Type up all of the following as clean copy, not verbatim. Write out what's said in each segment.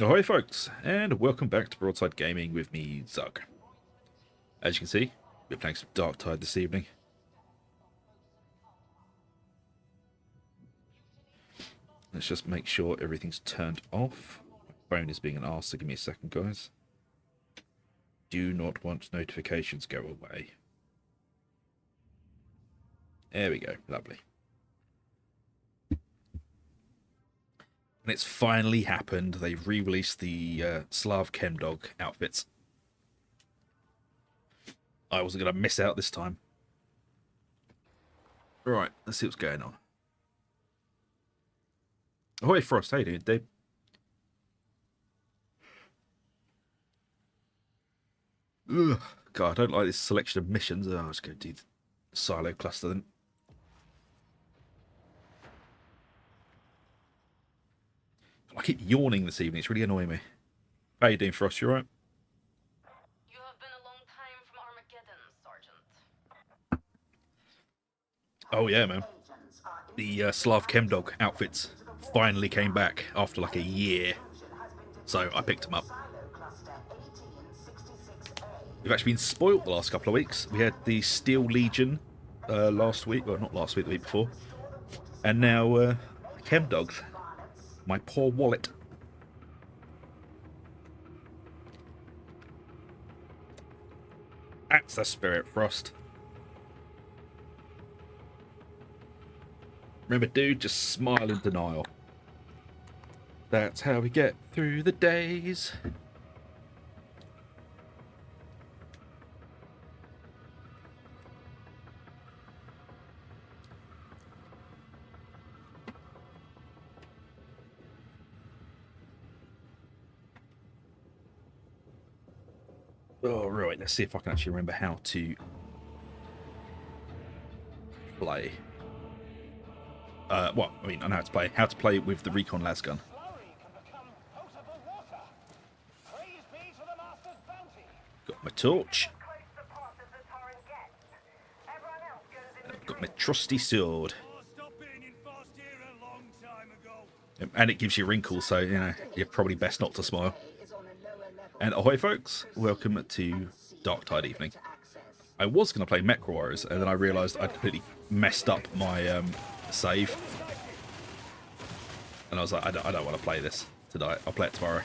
Ahoy folks, and welcome back to Broadside Gaming with me, Zug. As you can see, we're playing some Darktide this evening. Let's just make sure everything's turned off. My phone is being an arse, so give me a second, guys. Do not want notifications go away. There we go, lovely. And it's finally happened. They've re-released the Slav Chemdog outfits. I wasn't going to miss out this time. Alright, let's see what's going on. Ahoy Frost, how you doing, Dave? Ugh, God, I don't like this selection of missions. Oh, I'll just go do the silo cluster then. I keep yawning this evening. It's really annoying me. How you doing, Frost? You alright? You have been a long time from Armageddon, Sergeant. Oh yeah, man. The Slav Chemdog outfits finally came back after like a year. So I picked them up. We've actually been spoilt the last couple of weeks. We had the Steel Legion last week. Well, not last week, the week before. And now Chemdogs. My poor wallet. That's the spirit, Frost. Remember, dude, just smile in denial. That's how we get through the days. Oh, right, let's see if I can actually remember how to play. Well, I mean, I know how to play with the Recon Lasgun. Got my torch. I've got my trusty sword. And it gives you wrinkles, so, you know, you're probably best not to smile. And ahoy, folks. Welcome to Darktide Evening. I was going to play Mech Warriors, and then I realised I'd completely messed up my save. And I was like, I don't want to play this tonight. I'll play it tomorrow.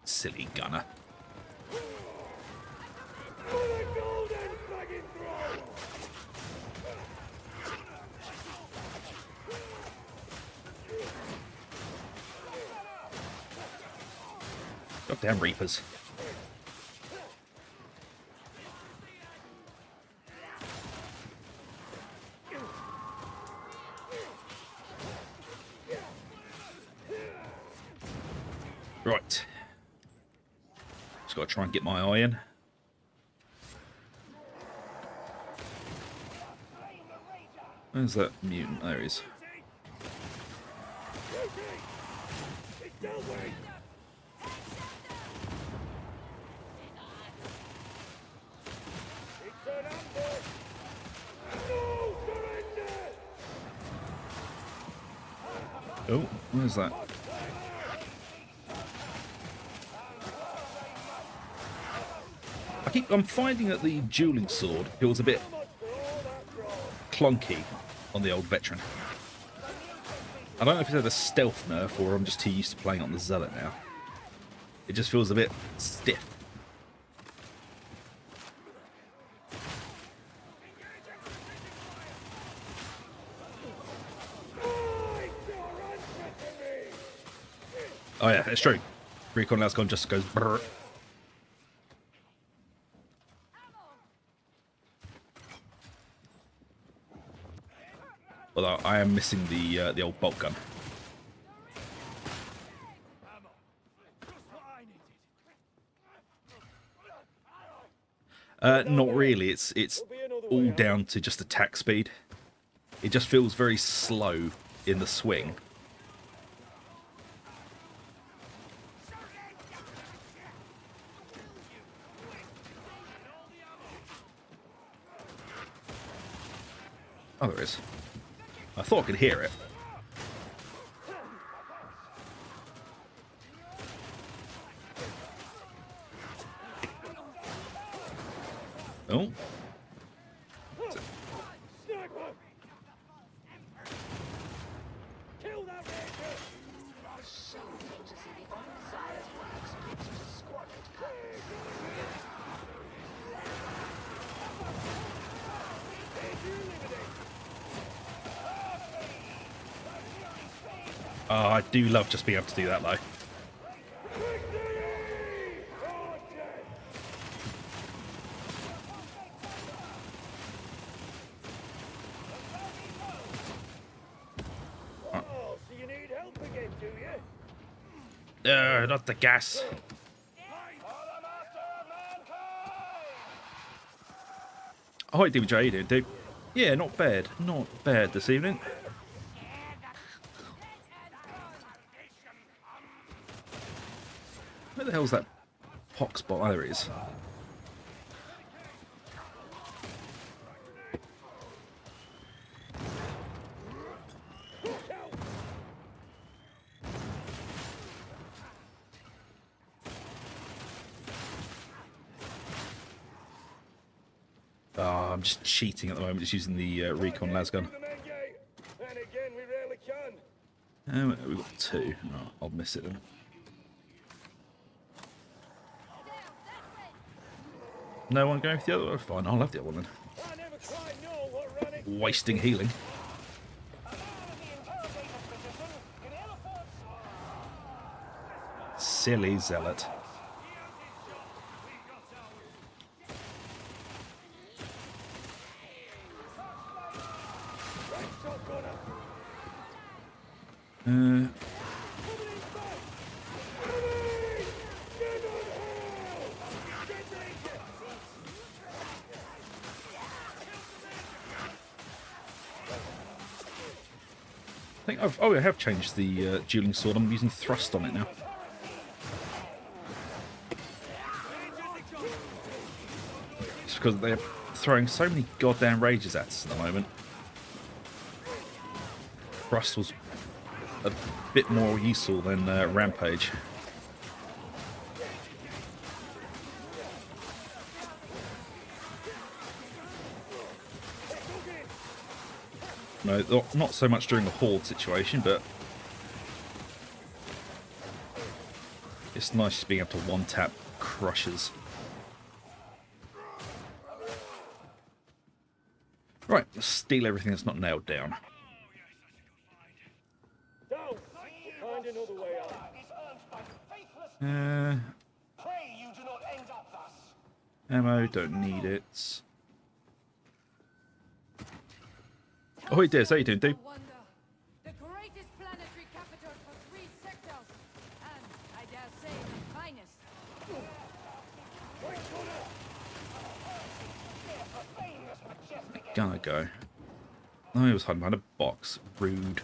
Silly gunner. Goddamn Reapers. Right. Just got to try and get my eye in. Where's that mutant? There he is. Oh, where's that? I'm finding that the dueling sword feels a bit clunky on the old veteran. I don't know if it's a stealth nerf or I'm just too used to playing on the Zealot now. It just feels a bit stiff. Oh yeah, it's true. Recon Lasgun just goes brrr. Although I am missing the old bolt gun. Not really. It's all down to just attack speed. It just feels very slow in the swing. Oh, there is. I thought I could hear it. Oh. Oh, I do love just being able to do that, though. Oh, so you need help again, do you? Not the gas. Oh, hi, DBJ. How you doing, dude? Yeah, not bad. Not bad this evening. Where the hell's that pox bot? Oh, there it is. Oh, I'm just cheating at the moment, just using the recon lasgun. And again, we rarely can. We've got two. Oh, I'll miss it then. No one going for the other one? Fine, I'll have the other one then. I never quite know what running. Wasting healing. Silly zealot. I think I have changed the dueling sword. I'm using thrust on it now. It's because they're throwing so many goddamn rages at us at the moment. Thrust was a bit more useful than Rampage. No, not so much during the horde situation, but it's nice just being able to one-tap crushers. Right, let's steal everything that's not nailed down. Don't find another way out. Pray you do not end up thus. Ammo, don't need it. Oh, hey, Des, how you doing, dude? Wonder, the greatest planetary capital for 3 sectors, and I dare say the finest. Gonna go. Oh, he was hiding behind a box. Rude.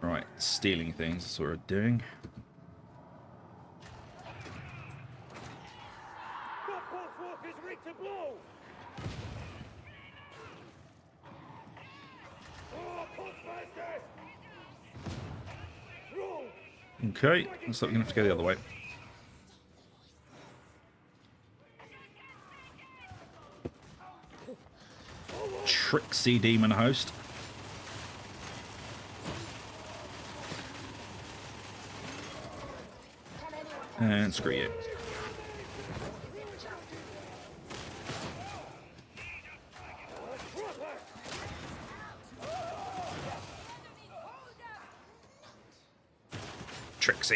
Right, stealing things, that's what we're doing. That wolf is ready to blow. Oh, punch faster. Throw. Okay, looks like we're gonna have to go the other way. Tricksy demon host. And screw you.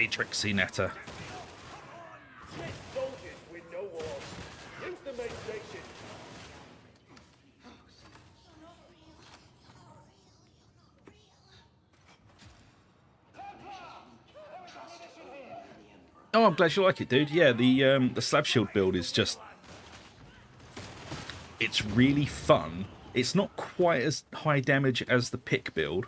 Trixie Netta. Soldiers with no walls. Use the main station. Oh, I'm glad you like it, dude. Yeah, the slab shield build is just... It's really fun. It's not quite as high damage as the pick build,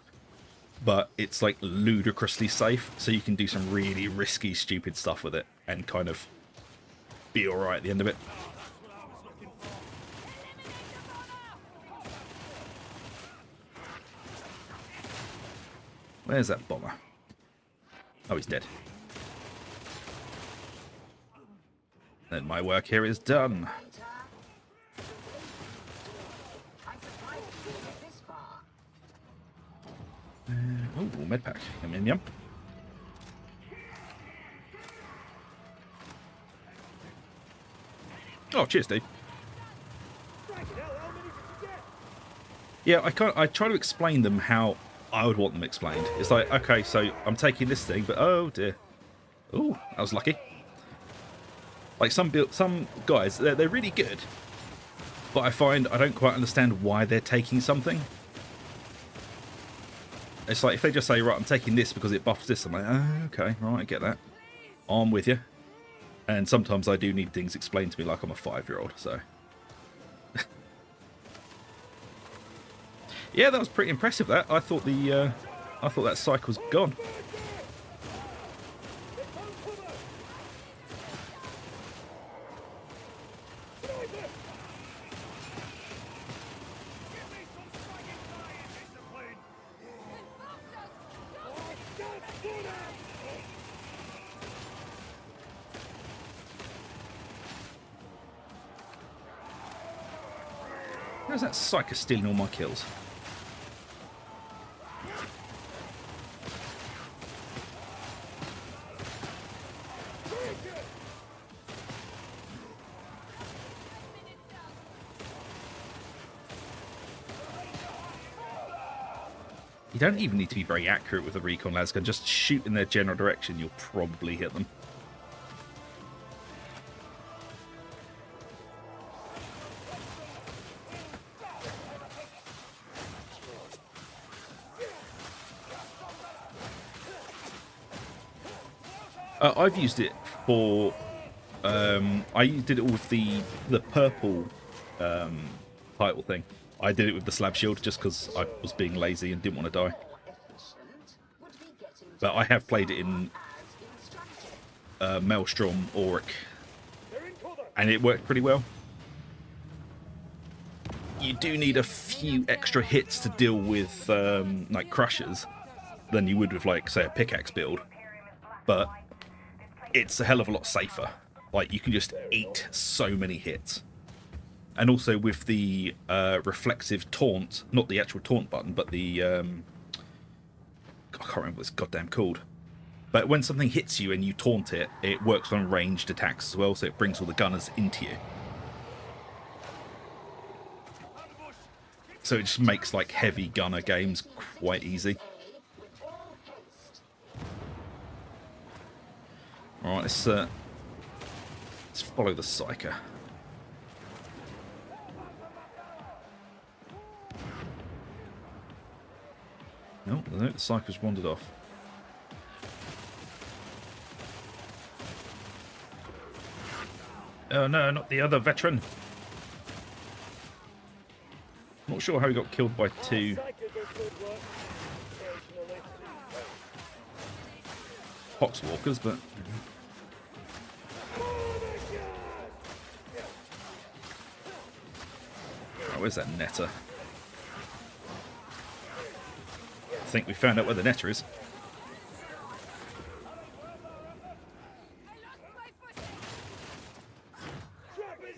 but it's like ludicrously safe, so you can do some really risky, stupid stuff with it and kind of be alright at the end of it. Where's that bomber? Oh, he's dead. Then my work here is done. Oh, med pack. Yum, yum, yum. Oh, cheers, Steve. Yeah, I try to explain them how I would want them explained. It's like, okay, so I'm taking this thing, but oh dear. Oh, I was lucky. Like some guys, they're really good, but I find I don't quite understand why they're taking something. It's like if they just say, right, I'm taking this because it buffs this, I'm like, oh, okay, right, I get that. I'm with you. And sometimes I do need things explained to me like I'm a 5-year-old, so. Yeah, that was pretty impressive, that. I thought that psych was gone. Where's that psycho stealing all my kills? You don't even need to be very accurate with a recon lasgun. Just shoot in their general direction, you'll probably hit them. I've used it for. I did it with the purple title thing. I did it with the slab shield just because I was being lazy and didn't want to die. But I have played it in Maelstrom Auric, and it worked pretty well. You do need a few extra hits to deal with like crushers than you would with, like, say, a pickaxe build, but it's a hell of a lot safer. Like, you can just eat so many hits. And also with the reflexive taunt, not the actual taunt button, but the I can't remember what it's goddamn called. But when something hits you and you taunt it, it works on ranged attacks as well, so it brings all the gunners into you. So it just makes, like, heavy gunner games quite easy. Alright, let's follow the psyker. No, the psyker's wandered off. Oh no, not the other veteran. Not sure how he got killed by 2 poxwalkers, but oh, where's that netter? I think we found out where the netter is.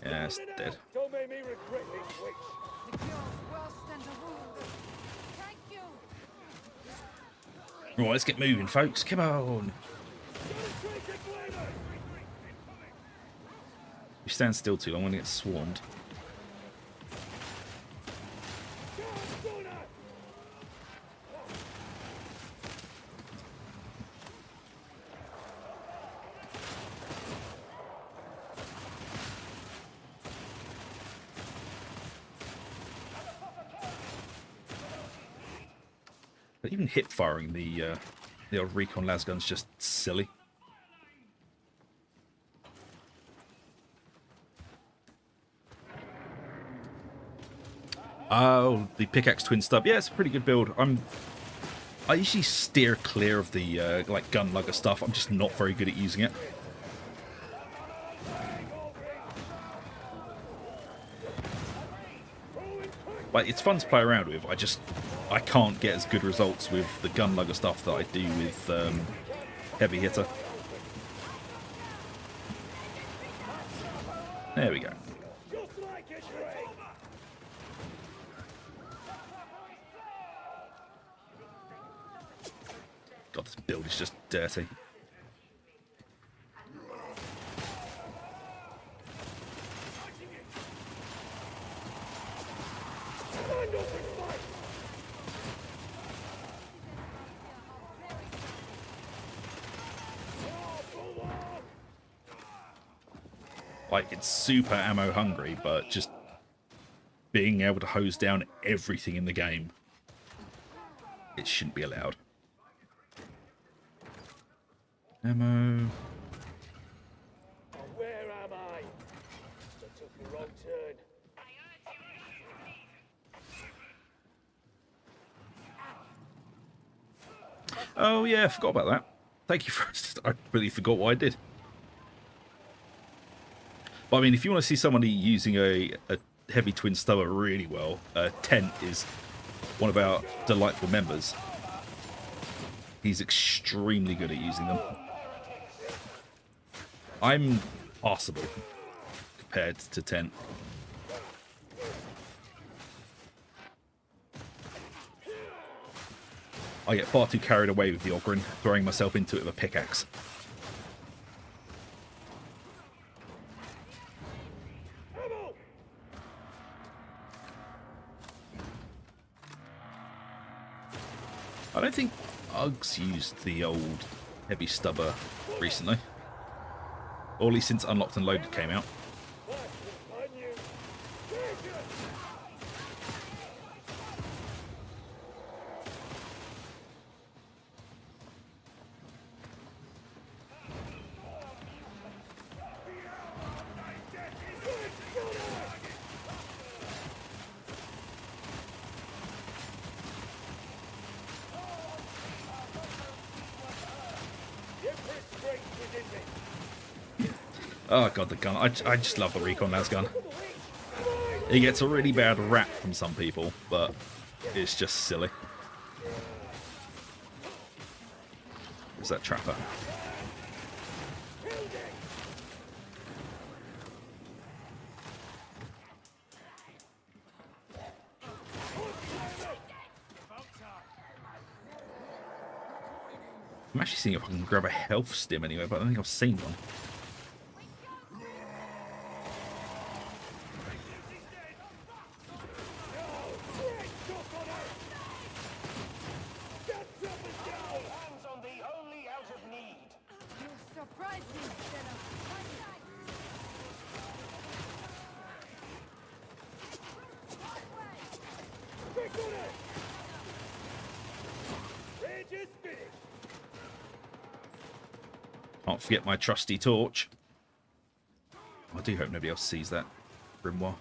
Yeah, it's dead. Don't make me regret this witch. The cure's worse than the wound. Thank you. Right, let's get moving, folks. Come on. If you stand still too long, I'm going to get swarmed. But even hip firing the old recon lasgun's just silly. Oh, the pickaxe twin stub. Yeah, it's a pretty good build. I'm I usually steer clear of the like gun lugger stuff. I'm just not very good at using it. Like, it's fun to play around with. I can't get as good results with the gun lugger stuff that I do with heavy hitter. There we go. Just like a train. God, this build is just dirty. Stand up and fight. Like, it's super ammo hungry, but just being able to hose down everything in the game, it shouldn't be allowed. Ammo. Where am I? I took the wrong turn. Oh yeah, I forgot about that. Thank you for. I really forgot what I did. But I mean, if you want to see somebody using a heavy twin stubber really well, Tent is one of our delightful members. He's extremely good at using them. I'm passable compared to Tent. I get far too carried away with the Ogryn, throwing myself into it with a pickaxe. I don't think Uggs used the old heavy stubber recently. Or at least since Unlocked and Loaded came out. Oh god, the gun. I just love the recon las gun. It gets a really bad rap from some people, but it's just silly. Where's that trapper? I'm actually seeing if I can grab a health stim anyway, but I don't think I've seen one. Can't forget my trusty torch. I do hope nobody else sees that grimoire.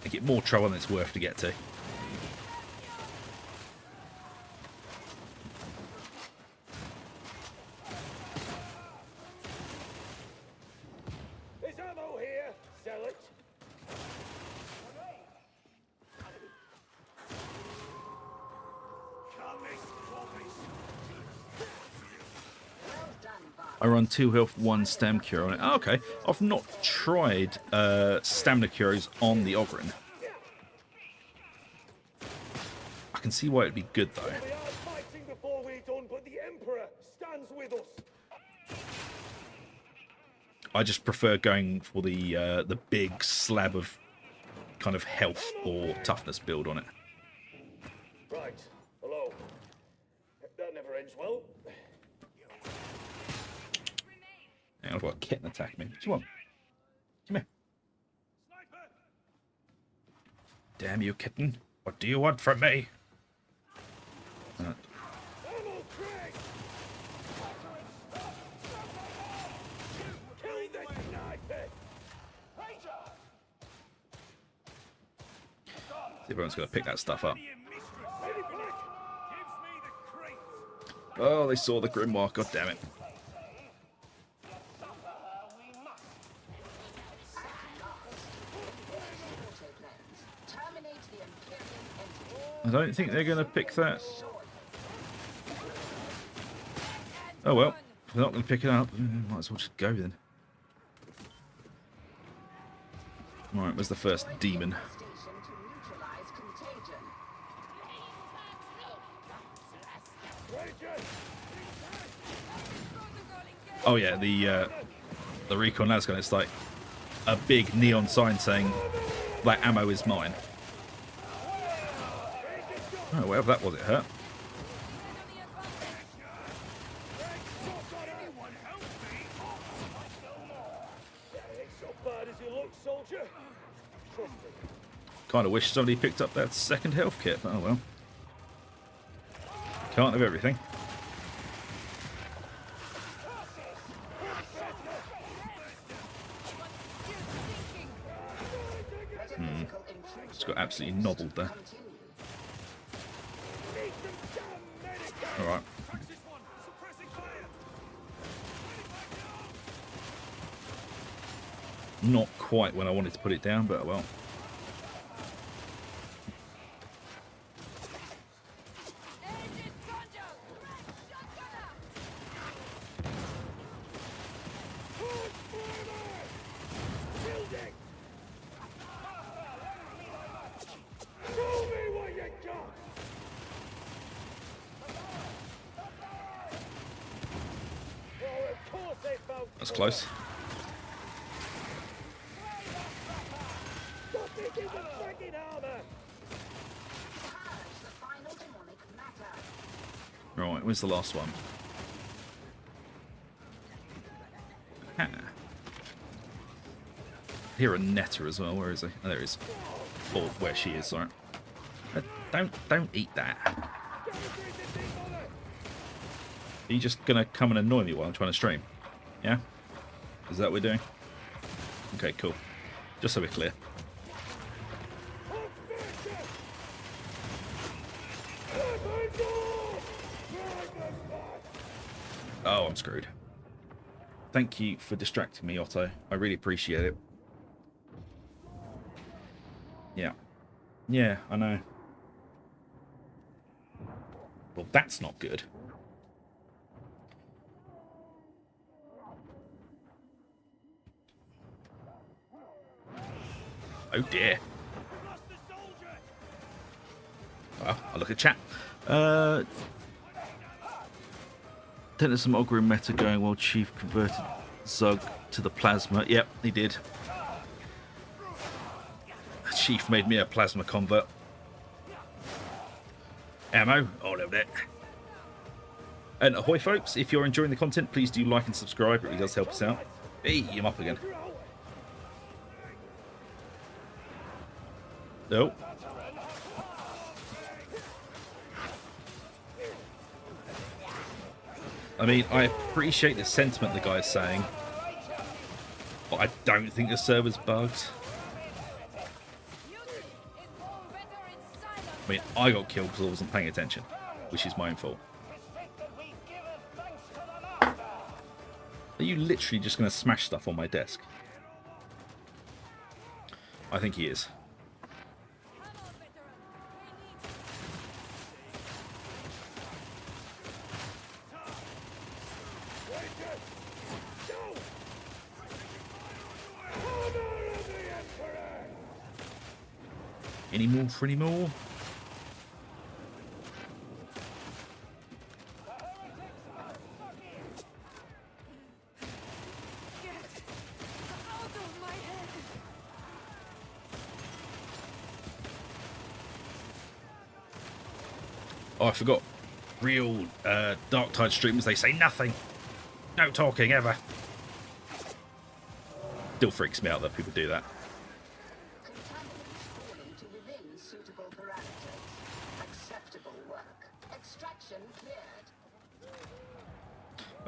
Make it more trouble than it's worth to get to. There's ammo here. Sell it. I run 2 health, 1 stam cure on it. Oh, okay, I've not tried stamina cures on the Ogryn. I can see why it'd be good though. We are fighting before we're done, but the Emperor stands with us. I just prefer going for the big slab of kind of health or toughness build on it. Right. Hello. That never ends well. Hang on, I've got a kitten attack me. What do you want? Come here. Damn you, kitten. What do you want from me? Ammo Craig! Kill the sniper! Everyone's going to pick that stuff up. Ready for Nick? Gives me the crate. Oh, they saw the grimoire. God damn it. I don't think they're going to pick that. Oh well, if they're not going to pick it up, might as well just go then. Alright, where's the first demon? Oh yeah, the recon lasgun. It's like a big neon sign saying that ammo is mine. Oh, whatever that was, it hurt. Ain't so bad as you look, soldier. Trust me. Kind of wish somebody picked up that second health kit, but oh well. Can't have everything. Just got absolutely nobbled there. Alright. Not quite when I wanted to put it down, but well. That's close. Right, where's the last one? Ah. Here a netter as well. Where is he? Oh, there he is. Or where she is, sorry. Don't eat that. Are you just gonna come and annoy me while I'm trying to stream? Yeah? Is that what we're doing? Okay, cool. Just so we're clear. Oh, I'm screwed. Thank you for distracting me, Otto. I really appreciate it. Yeah. Yeah, I know. Well, that's not good. Oh dear. Well, I'll look at chat. Then there's some Ogre meta going while Chief converted Zug to the plasma. Yep, he did. Chief made me a plasma convert. Ammo, all of that. And ahoy folks, if you're enjoying the content, please do like and subscribe. It really does help us out. Hey, I'm up again. No. I mean, I appreciate the sentiment the guy's saying, but I don't think the server's bugged. I mean, I got killed because I wasn't paying attention, which is my own fault. Are you literally just going to smash stuff on my desk? I think he is. Any more for any more? Oh, I forgot. Real Darktide streamers, they say nothing. No talking ever. Still freaks me out that people do that.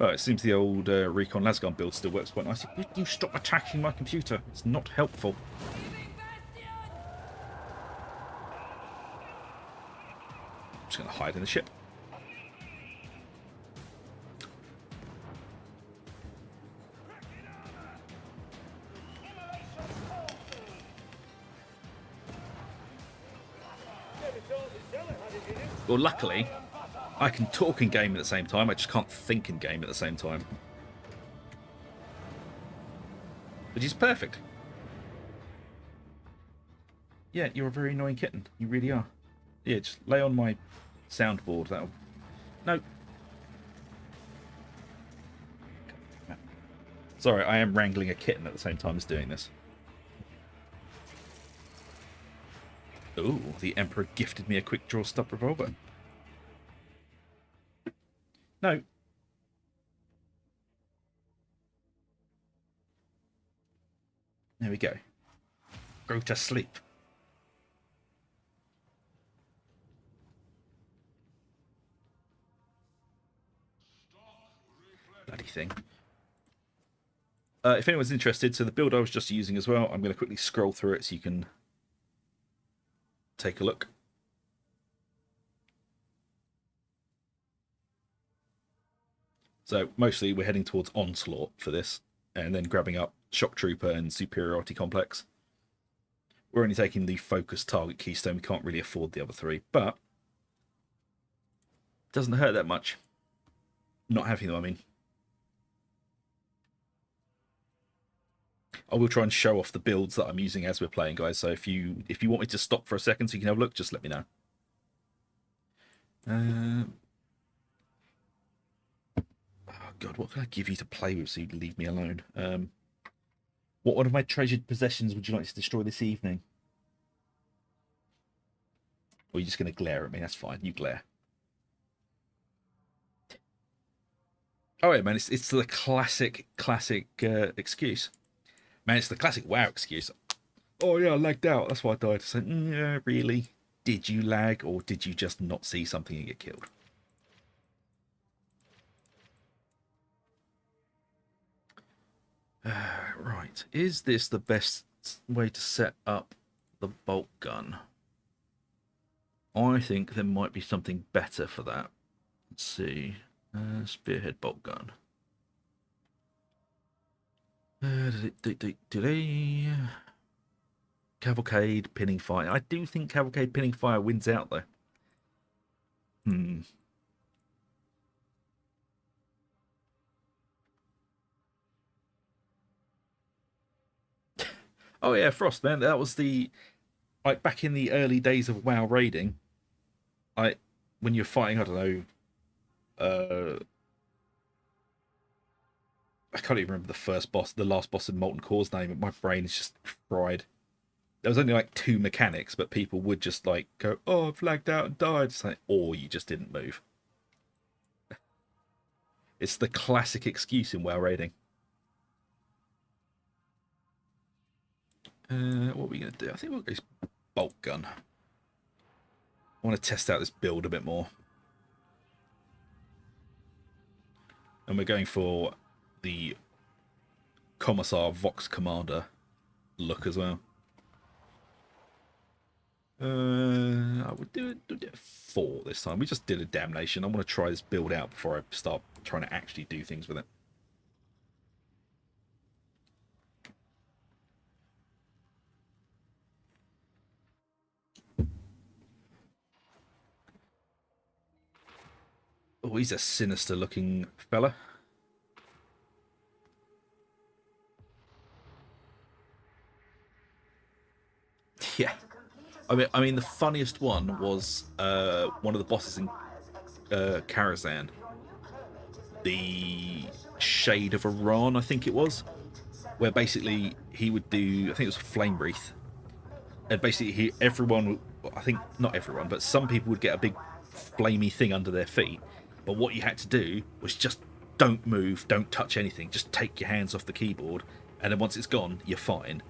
Oh, it seems the old Recon Lasgun build still works quite nicely. You stop attacking my computer. It's not helpful. just going to hide in the ship. Well, luckily, I can talk in game at the same time. I just can't think in game at the same time. Which is perfect. Yeah, you're a very annoying kitten. You really are. Yeah, just lay on my soundboard. That'll... No. Sorry, I am wrangling a kitten at the same time as doing this. Ooh, the Emperor gifted me a quick draw stop revolver. No. There we go. Go to sleep. Bloody thing. If anyone's interested, so the build I was just using as well, I'm going to quickly scroll through it so you can take a look. So mostly we're heading towards Onslaught for this, and then grabbing up Shock Trooper and Superiority Complex. We're only taking the focus target keystone. We can't really afford the other three, but it doesn't hurt that much. Not having them, I mean. I will try and show off the builds that I'm using as we're playing, guys. So if you want me to stop for a second so you can have a look, just let me know. Oh God, what can I give you to play with so you leave me alone? What one of my treasured possessions would you like to destroy this evening? Or are you just going to glare at me? That's fine. You glare. Oh yeah, man, it's the classic excuse. Man, it's the classic WoW excuse. Oh yeah, I lagged out. That's why I died. So, yeah, really? Did you lag, or did you just not see something and get killed? Right. Is this the best way to set up the bolt gun? I think there might be something better for that. Let's see. Spearhead bolt gun. Cavalcade pinning fire. I do think Cavalcade pinning fire wins out though. Oh yeah, Frost, man. That was the like back in the early days of WoW raiding. When you're fighting, I don't know. I can't even remember the last boss in Molten Core's name. My brain is just fried. There was only like 2 mechanics, but people would just like go, "Oh, I've lagged out and died." It's like, or you just didn't move. It's the classic excuse in WoW raiding. What are we going to do? I think we'll go bolt gun. I want to test out this build a bit more. And we're going for the Commissar Vox Commander look as well. I would do it 4 this time. We just did a damnation. I want to try this build out before I start trying to actually do things with it. Oh, he's a sinister looking fella. Yeah. I mean, the funniest one was one of the bosses in Karazhan. The Shade of Iran, I think it was. Where basically he would do, I think it was Flame Wreath. And basically everyone, I think not everyone, but some people would get a big flamey thing under their feet. But what you had to do was just don't move, don't touch anything, just take your hands off the keyboard, and then once it's gone, you're fine.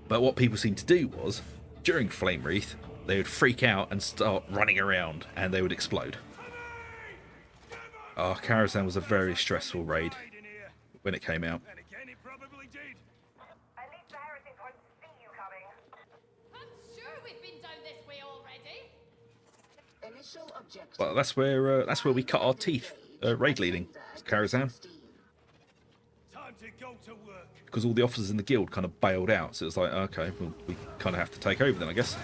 But what people seemed to do was, during Flame Wreath, they would freak out and start running around, and they would explode. Oh, Karazhan was a very stressful raid when it came out. I'm sure we've been down this way already. Well, that's where we cut our teeth. Raid leading Karazhan, Time to go to work. because all the officers in the guild kind of bailed out. So it's like, okay, well, we kind of have to take over then, I guess.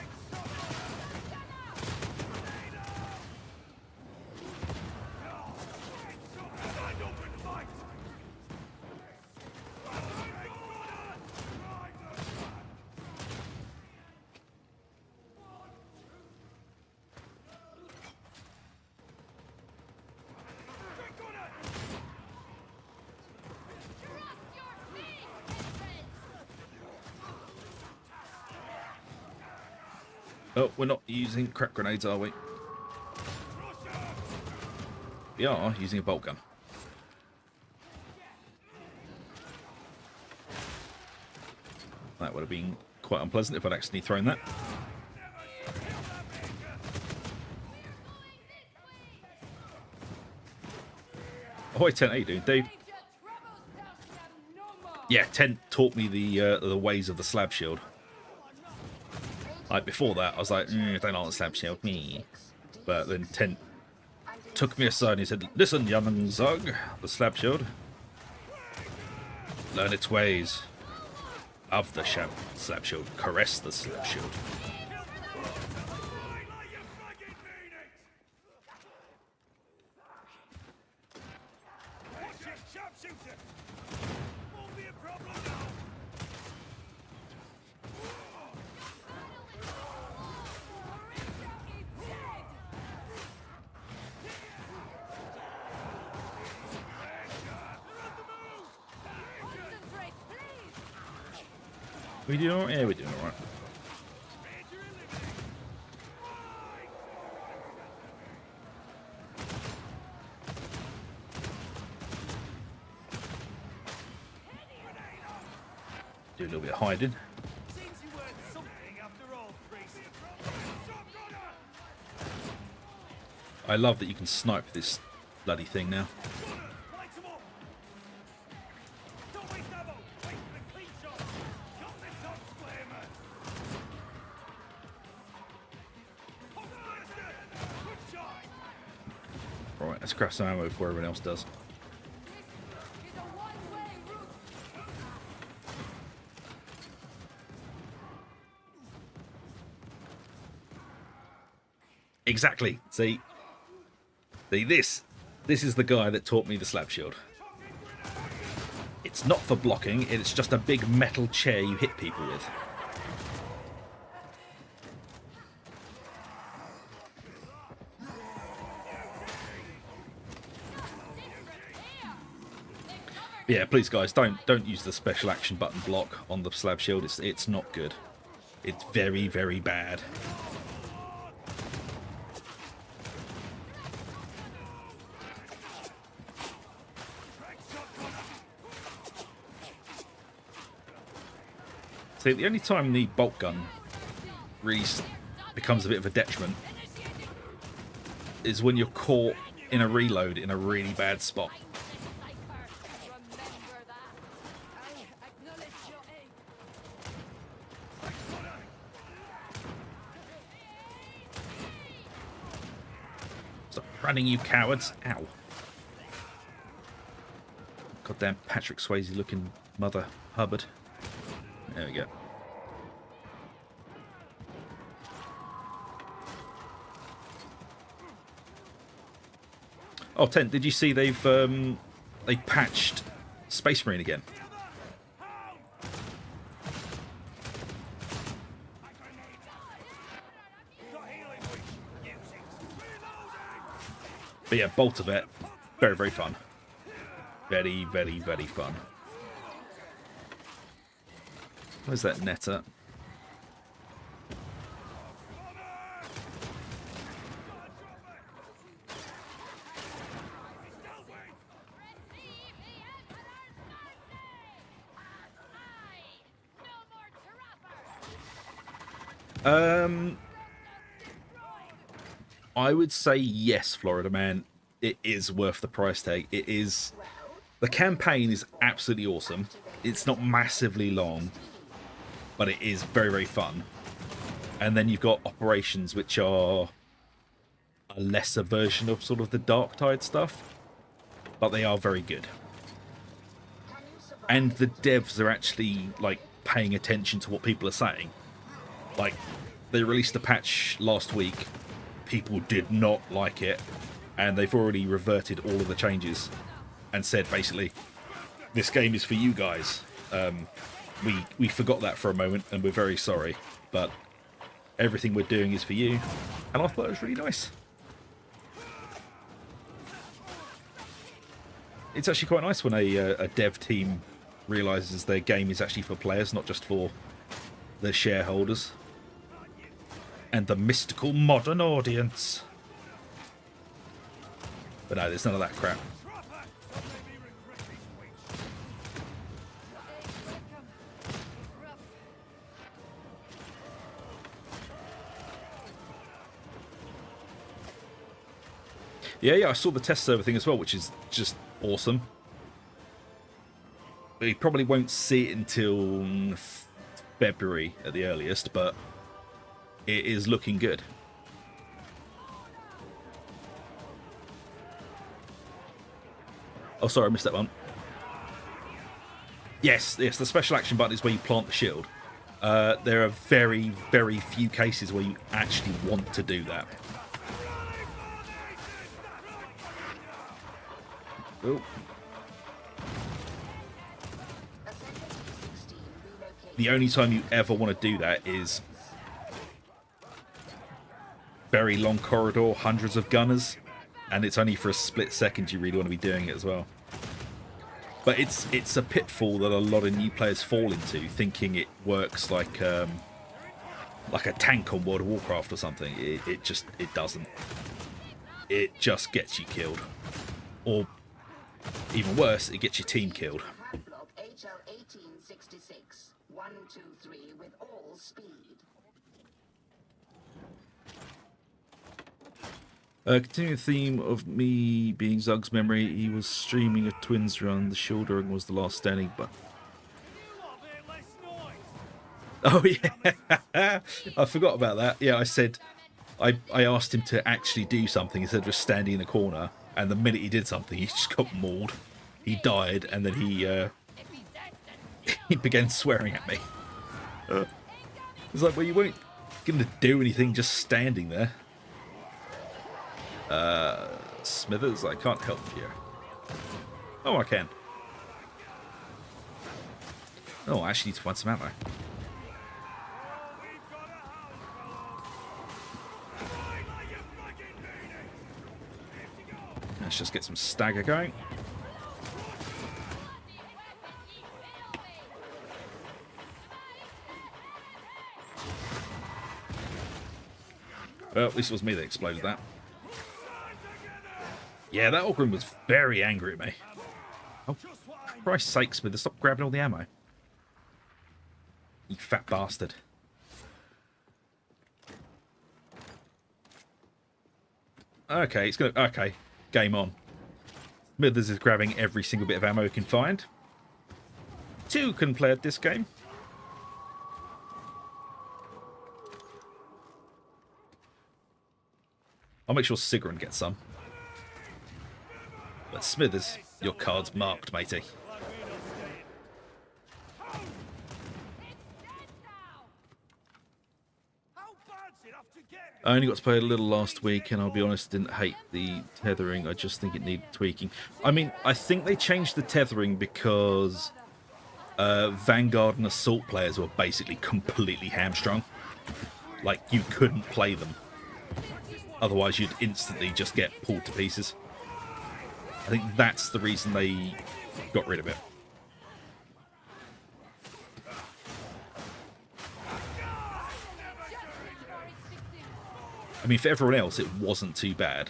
Oh, we're not using crack grenades, are we? We are using a bolt gun. That would have been quite unpleasant if I'd accidentally thrown that. Ahoy, Tent, how you doing, Dave? Yeah, Tent taught me the ways of the slab shield. Like before that, I was like, I don't like the slab shield, me. But then Tent took me aside and he said, listen, young Zug, the slab shield. Learn its ways. Of the slab shield. Caress the slab shield. We doing alright? Yeah, we're doing alright. Do a little bit of hiding. I love that you can snipe this bloody thing now. Right, let's craft some ammo before everyone else does. Exactly. See, this is the guy that taught me the slab shield. It's not for blocking, it's just a big metal chair you hit people with. Yeah, please guys, don't use the special action button block on the slab shield. It's not good. It's very, very bad. See, the only time the bolt gun really becomes a bit of a detriment is when you're caught in a reload in a really bad spot. Stop running, you cowards. Ow. Goddamn Patrick Swayze looking Mother Hubbard. There we go. Oh, Tent, did you see they patched Space Marine again? But yeah, Boltavet, very, very fun. Very, very, very fun. Where's that netter? I would say yes, Florida Man. It is worth the price tag. It is. The campaign is absolutely awesome. It's not massively long, but it is very, very fun. And then you've got operations which are a lesser version of sort of the Darktide stuff, but they are very good. And the devs are actually like paying attention to what people are saying. Like, they released a patch last week, people did not like it, and they've already reverted all of the changes and said basically, this game is for you guys. We forgot that for a moment and we're very sorry, but everything we're doing is for you. And I thought it was really nice. It's actually quite nice when a dev team realizes their game is actually for players, not just for the shareholders and the mystical modern audience. But no, there's none of that crap. Yeah, I saw the test server thing as well, which is just awesome. We probably won't see it until February at the earliest, but it is looking good. Oh, sorry, I missed that one. Yes, the special action button is where you plant the shield. There are very, very few cases where you actually want to do that. Oh. The only time you ever want to do that is very long corridor, hundreds of gunners, and it's only for a split second you really want to be doing it as well. But it's a pitfall that a lot of new players fall into, thinking it works like a tank on World of Warcraft or something. It doesn't. It just gets you killed, or even worse, it gets your team killed. HL 1866 123 with all speed. Continuing the theme of me being Zug's memory, he was streaming a Twins run. The shouldering was the last standing, but oh yeah, I forgot about that. Yeah, I said I asked him to actually do something instead of just standing in the corner. And the minute he did something, he just got mauled. He died, and then he began swearing at me. It's like, well, you weren't going to do anything just standing there. Smithers, I can't help you. Oh, I can. Oh, I actually need to find some ammo. Let's just get some stagger going. Well, at least it was me that exploded that. Yeah, that Ogren was very angry at me. Oh, for Christ's sake, Smith, stop grabbing all the ammo. You fat bastard. Okay, it's gonna... Okay. Game on. Smithers is grabbing every single bit of ammo he can find. Two can play at this game. I'll make sure Sigrun gets some. But Smithers, your card's marked, matey. I only got to play a little last week, and I'll be honest, didn't hate the tethering. I just think it needed tweaking. I mean, I think they changed the tethering because Vanguard and Assault players were basically completely hamstrung. Like, you couldn't play them. Otherwise, you'd instantly just get pulled to pieces. I think that's the reason they got rid of it. I mean, for everyone else, it wasn't too bad.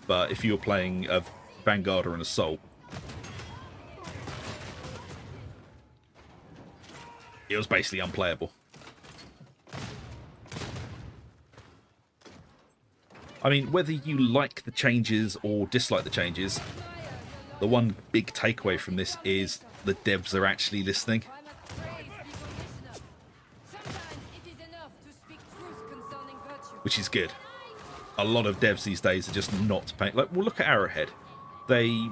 But if you were playing a Vanguard or an Assault, it was basically unplayable. I mean, whether you like the changes or dislike the changes, the one big takeaway from this is the devs are actually listening. Which is good. a lot of devs these days are just not paying. Like, well, look at Arrowhead. They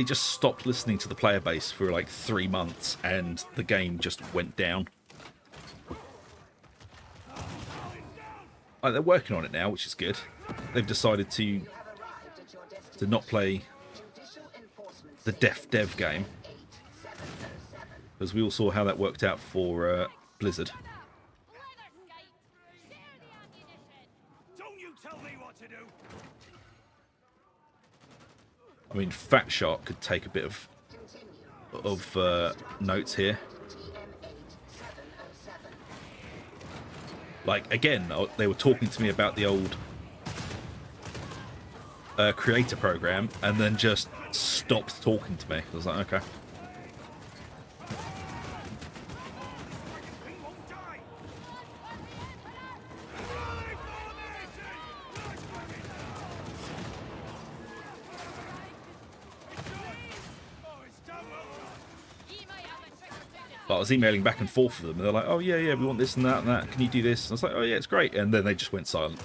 just stopped listening to the player base for like 3 months, and the game just went down. Like, they're working on it now, which is good. They've decided to not play the dev game, because we all saw how that worked out for Blizzard. Don't you tell me what to do. I mean, Fat Shark could take a bit of notes here. Like, again, they were talking to me about the old creator program, and then just stopped talking to me. I was like, okay. But I was emailing back and forth with them, and they're like, oh, yeah, we want this and that. Can you do this? And I was like, oh, yeah, it's great. And then they just went silent.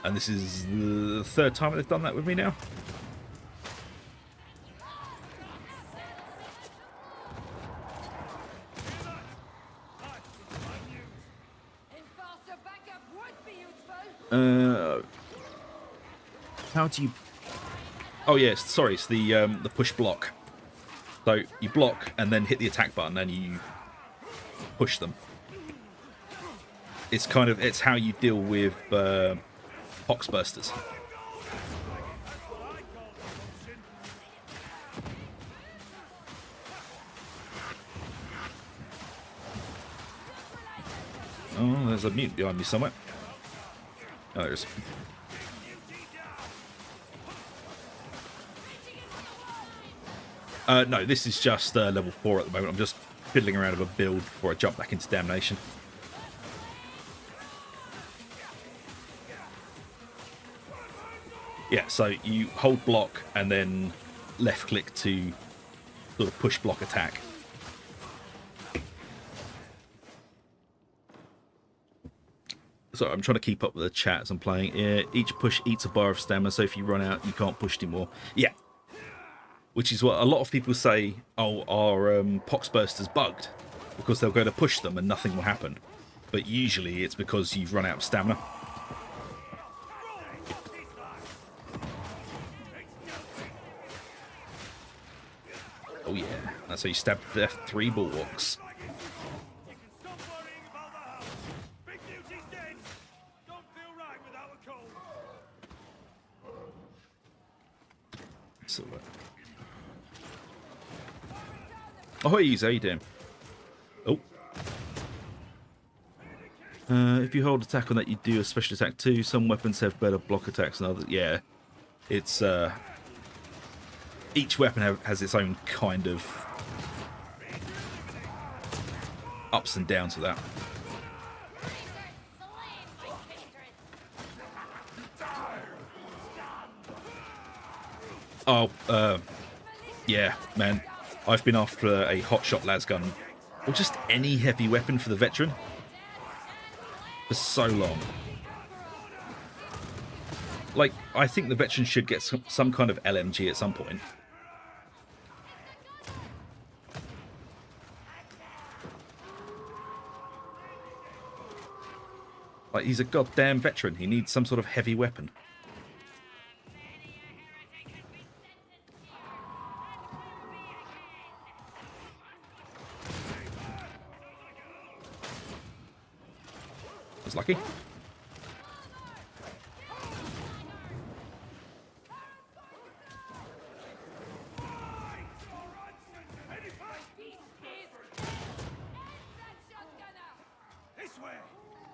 And this is the 3rd time they've done that with me now. How do you... Oh, yes, sorry, it's the push block. So you block and then hit the attack button and you push them. It's how you deal with Poxbursters. Oh, there's a mutant behind me somewhere. Oh, there is. No, this is just level 4 at the moment. I'm just fiddling around with a build before I jump back into Damnation. Yeah, so you hold block and then left click to sort of push block attack. So I'm trying to keep up with the chat as I'm playing. Yeah, each push eats a bar of stamina, so if you run out, you can't push anymore. Yeah. Which is what a lot of people say, oh, our Poxburster's bugged, because they'll go to push them and nothing will happen. But usually it's because you've run out of stamina. Oh yeah, that's how you stab to death 3 bulwarks. So, oh, hey, how you doing? Oh. If you hold attack on that, you do a special attack too. Some weapons have better block attacks than others. Yeah, it's each weapon has its own kind of ups and downs with that. Oh, yeah, man. I've been after a hotshot lasgun, or just any heavy weapon for the veteran, for so long. Like, I think the veteran should get some kind of LMG at some point. Like, he's a goddamn veteran. He needs some sort of heavy weapon. Lucky.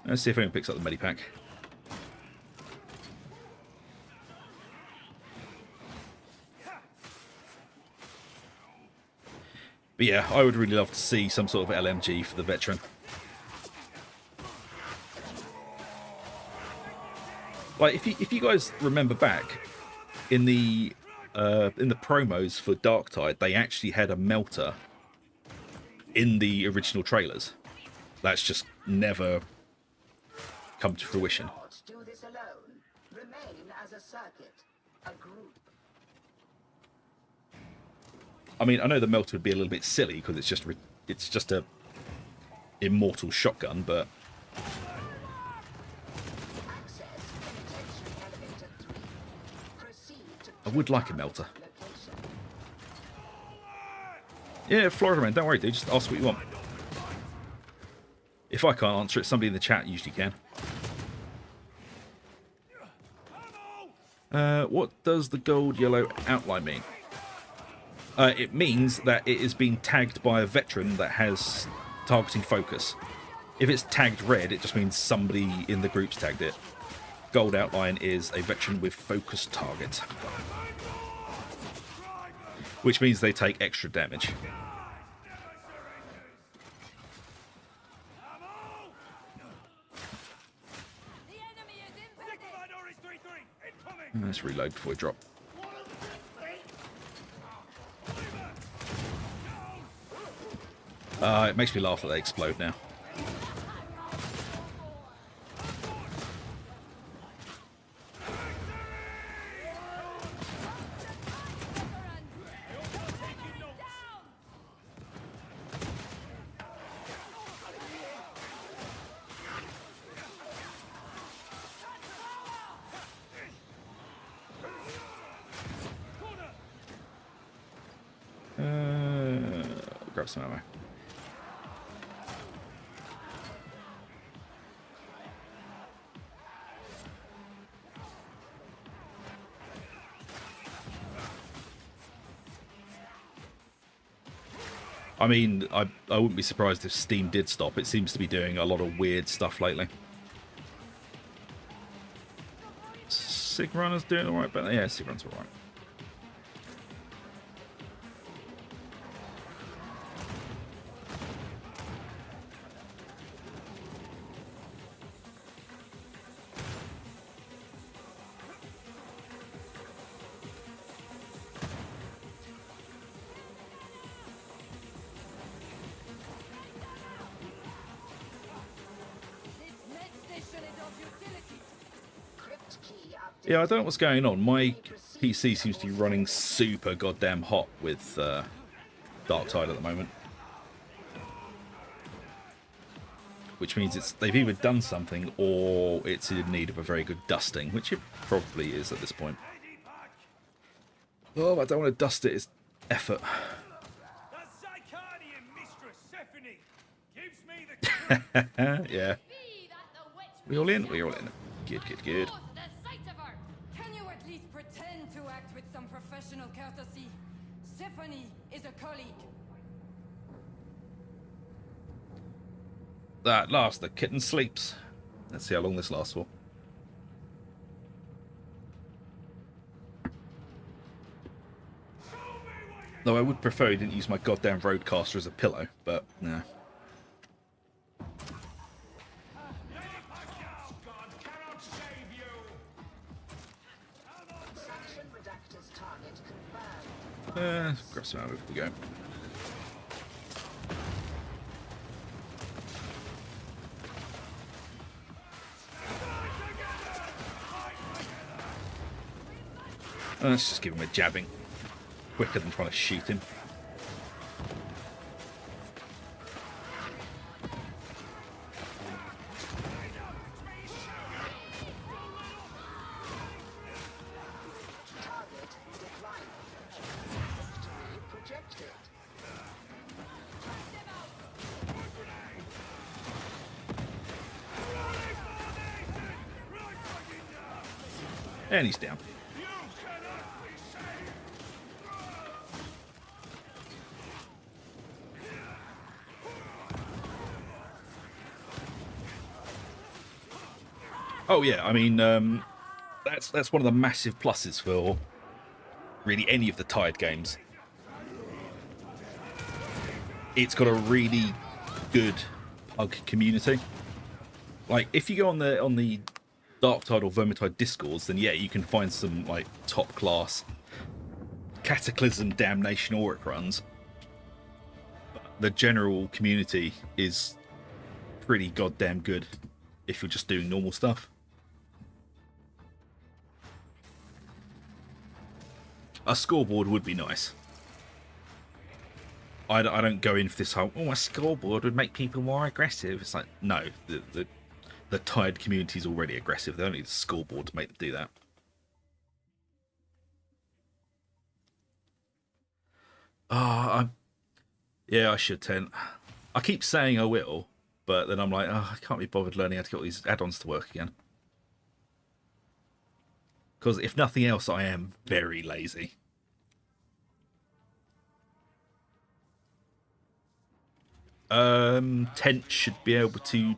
Let's see if anyone picks up the medipack. But yeah, I would really love to see some sort of LMG for the veteran. Like, if you guys remember back in the promos for Darktide, they actually had a melter in the original trailers. That's just never come to fruition. circuit. A group. I mean, I know the melter would be a little bit silly because it's just a immortal shotgun, but Access penetration elevator 3. Proceed to I would like a melter. location. Yeah, Florida man, don't worry, dude. Just ask what you want. If I can't answer it, somebody in the chat usually can. What does the gold-yellow outline mean? It means that it is being tagged by a veteran that has targeting focus. If it's tagged red, it just means somebody in the group's tagged it. Gold outline is a veteran with focused target, which means they take extra damage. The enemy is embedded! Minority 3-3, incoming! Let's reload before we drop. It makes me laugh that they explode now. Grab some ammo. I mean, I wouldn't be surprised if Steam did stop. It seems to be doing a lot of weird stuff lately. Sig Runner's doing alright, but yeah, Sig Runner's alright. This med station is of utility! Crypt key update. Yeah, I don't know what's going on. My PC seems to be running super goddamn hot with Darktide at the moment. Which means they've either done something or it's in need of a very good dusting, which it probably is at this point. Oh, I don't want to dust it, it's effort. The Psychonian Mistress Stephanie gives me the Yeah. Be that the witch We all in? We're all in. Good, good, good. knows the sight of her! Can you at least pretend to act with some professional courtesy? Stephanie is a colleague. At last, the kitten sleeps. Let's see how long this lasts for. Though I would prefer you didn't use my goddamn roadcaster as a pillow, but no. Section Redactor's target confirmed. Grab some ammo before we go. Let's just give him a jabbing. Quicker than trying to shoot him. Target declined. Projected. And he's down. Oh yeah, I mean, that's one of the massive pluses for really any of the Tide games. It's got a really good pug community. Like, if you go on the Darktide or Vermintide Discords, then yeah, you can find some like top class Cataclysm Damnation Auric runs. But the general community is pretty goddamn good if you're just doing normal stuff. A scoreboard would be nice. I don't go in for this whole, oh, a scoreboard would make people more aggressive. It's like, no, the Tide community is already aggressive. They don't need a scoreboard to make them do that. Yeah, I should, Tent. I keep saying I will, but then I'm like, oh, I can't be bothered learning how to get all these add-ons to work again. Because if nothing else, I am very lazy. Tent should be able to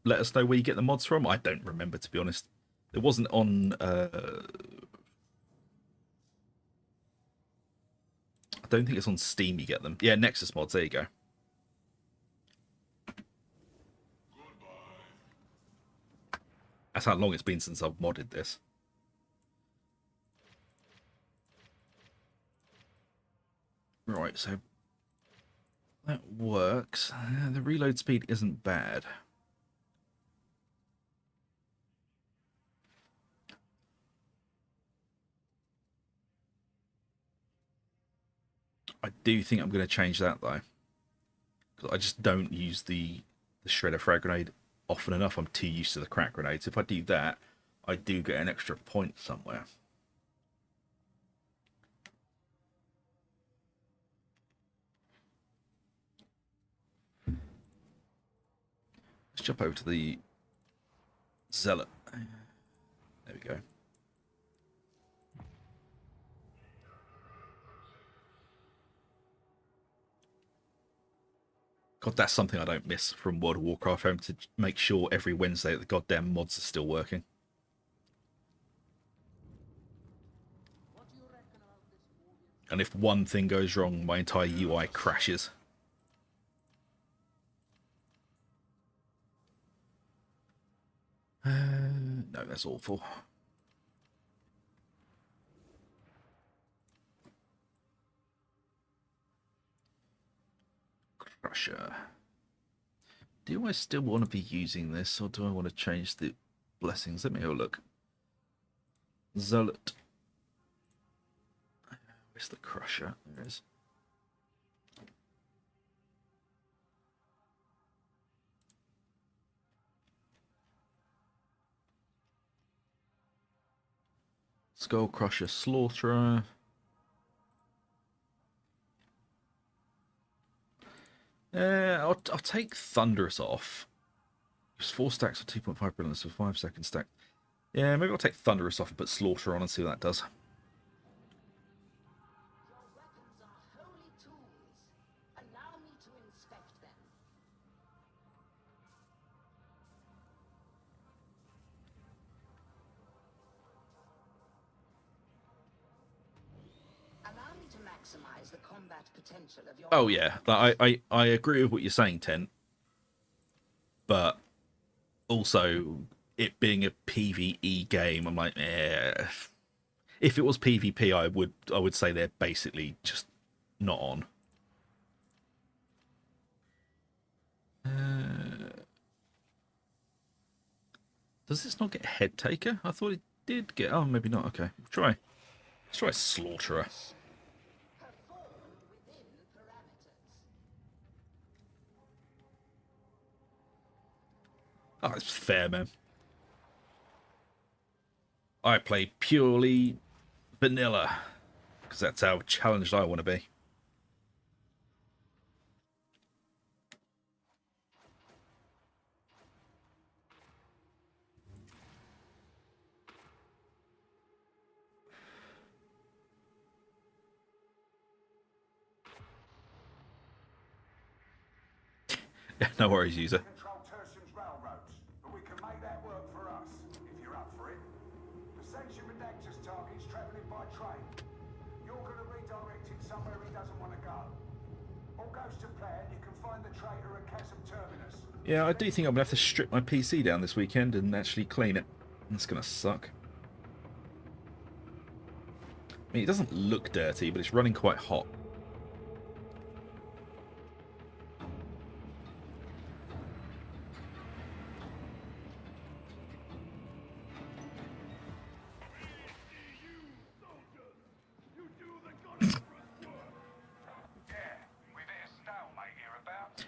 let us know where you get the mods from. I don't remember, to be honest. It wasn't on... I don't think it's on Steam you get them. Yeah, Nexus mods, there you go. That's how long it's been since I've modded this. Right, so that works. The reload speed isn't bad. I do think I'm going to change that though, because I just don't use the shredder frag grenade often enough. I'm too used to the crack grenades. If I do that, I do get an extra point somewhere. Let's jump over to the Zealot. There we go. God, that's something I don't miss from World of Warcraft, having to make sure every Wednesday that the goddamn mods are still working. And if one thing goes wrong, my entire UI crashes. No, that's awful. Crusher. Do I still want to be using this, or do I want to change the blessings? Let me have a look. Zealot. Where's the Crusher? There it is. Skull Crusher, Slaughterer. I'll take Thunderous off. Use 4 stacks of 2.5 brilliance with 5 second stack. Yeah, maybe I'll take Thunderous off and put Slaughterer on and see what that does. Your weapons are holy tools. Allow me to inspect them. Allow me to maximize the combat potential of your... Oh yeah, I agree with what you're saying, Tent. But also, it being a PvE game, I'm like, eh. If it was PvP, I would say they're basically just not on. Does this not get Head Taker? I thought it did get... Oh, maybe not. Okay, let's try Slaughterer. Performed within parameters. Oh, it's fair, man. I play purely vanilla, because that's how challenged I want to be. No worries, user. Control Tertium's railroads, but we can make that work for us, if you're up for it. The Sanctuary Redactor's target's travelling by train. You're going to redirect it somewhere he doesn't want to go. All goes to plan, you can find the traitor at Chasm Terminus. Yeah, I do think I'm going to have to strip my PC down this weekend and actually clean it. That's going to suck. I mean, it doesn't look dirty, but it's running quite hot.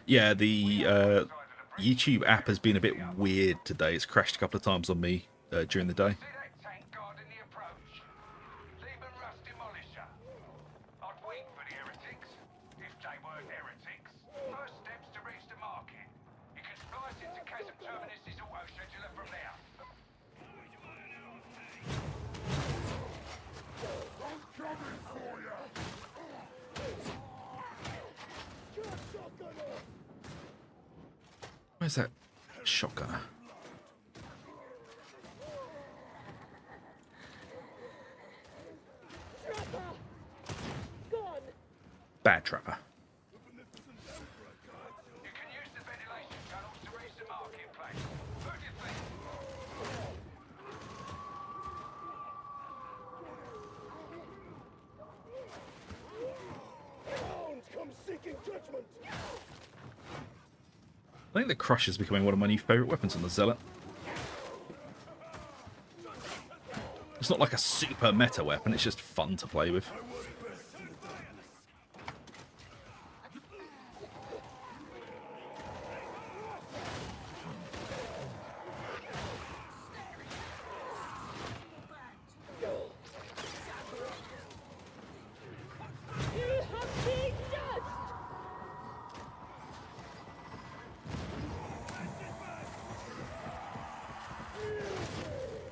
Yeah, the YouTube app has been a bit weird today. It's crashed a couple of times on me during the day. See that tank guarding the approach? Leave and rust demolisher. I'd wait for the heretics, if they were heretics. First steps to reach the market. You can splice into Chasm Terminus's auto scheduler from there. Where's that shotgunner? Bad trapper. You can use the ventilation tunnels to reach the marketplace. Move your feet. Hounds come seeking judgment. I think the Crush is becoming one of my new favourite weapons on the Zealot. It's not like a super meta weapon, it's just fun to play with.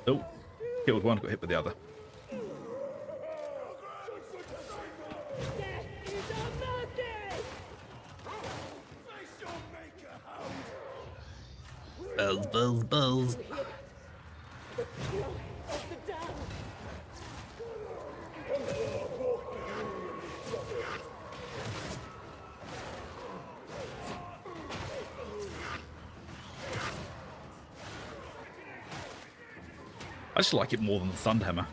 Oh, killed one, got hit with the other. Bells, bells, bells. I just like it more than the Thunderhammer.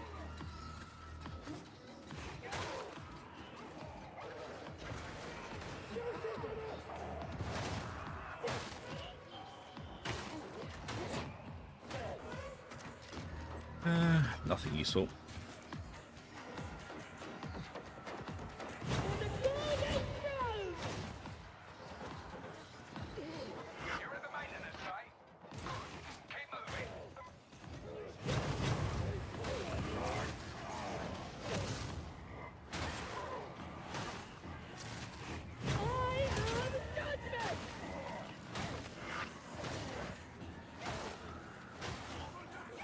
Nothing useful. You're at the maintenance site. Keep moving.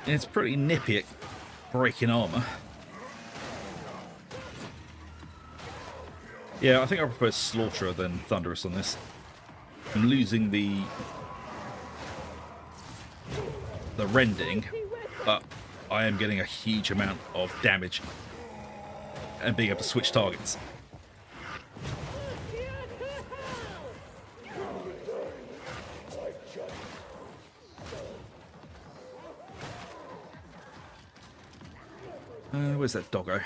It's pretty nippy at breaking armor. Yeah, I think I prefer Slaughterer than Thunderous on this. I'm losing the rending, but I am getting a huge amount of damage and being able to switch targets. Where's that doggo?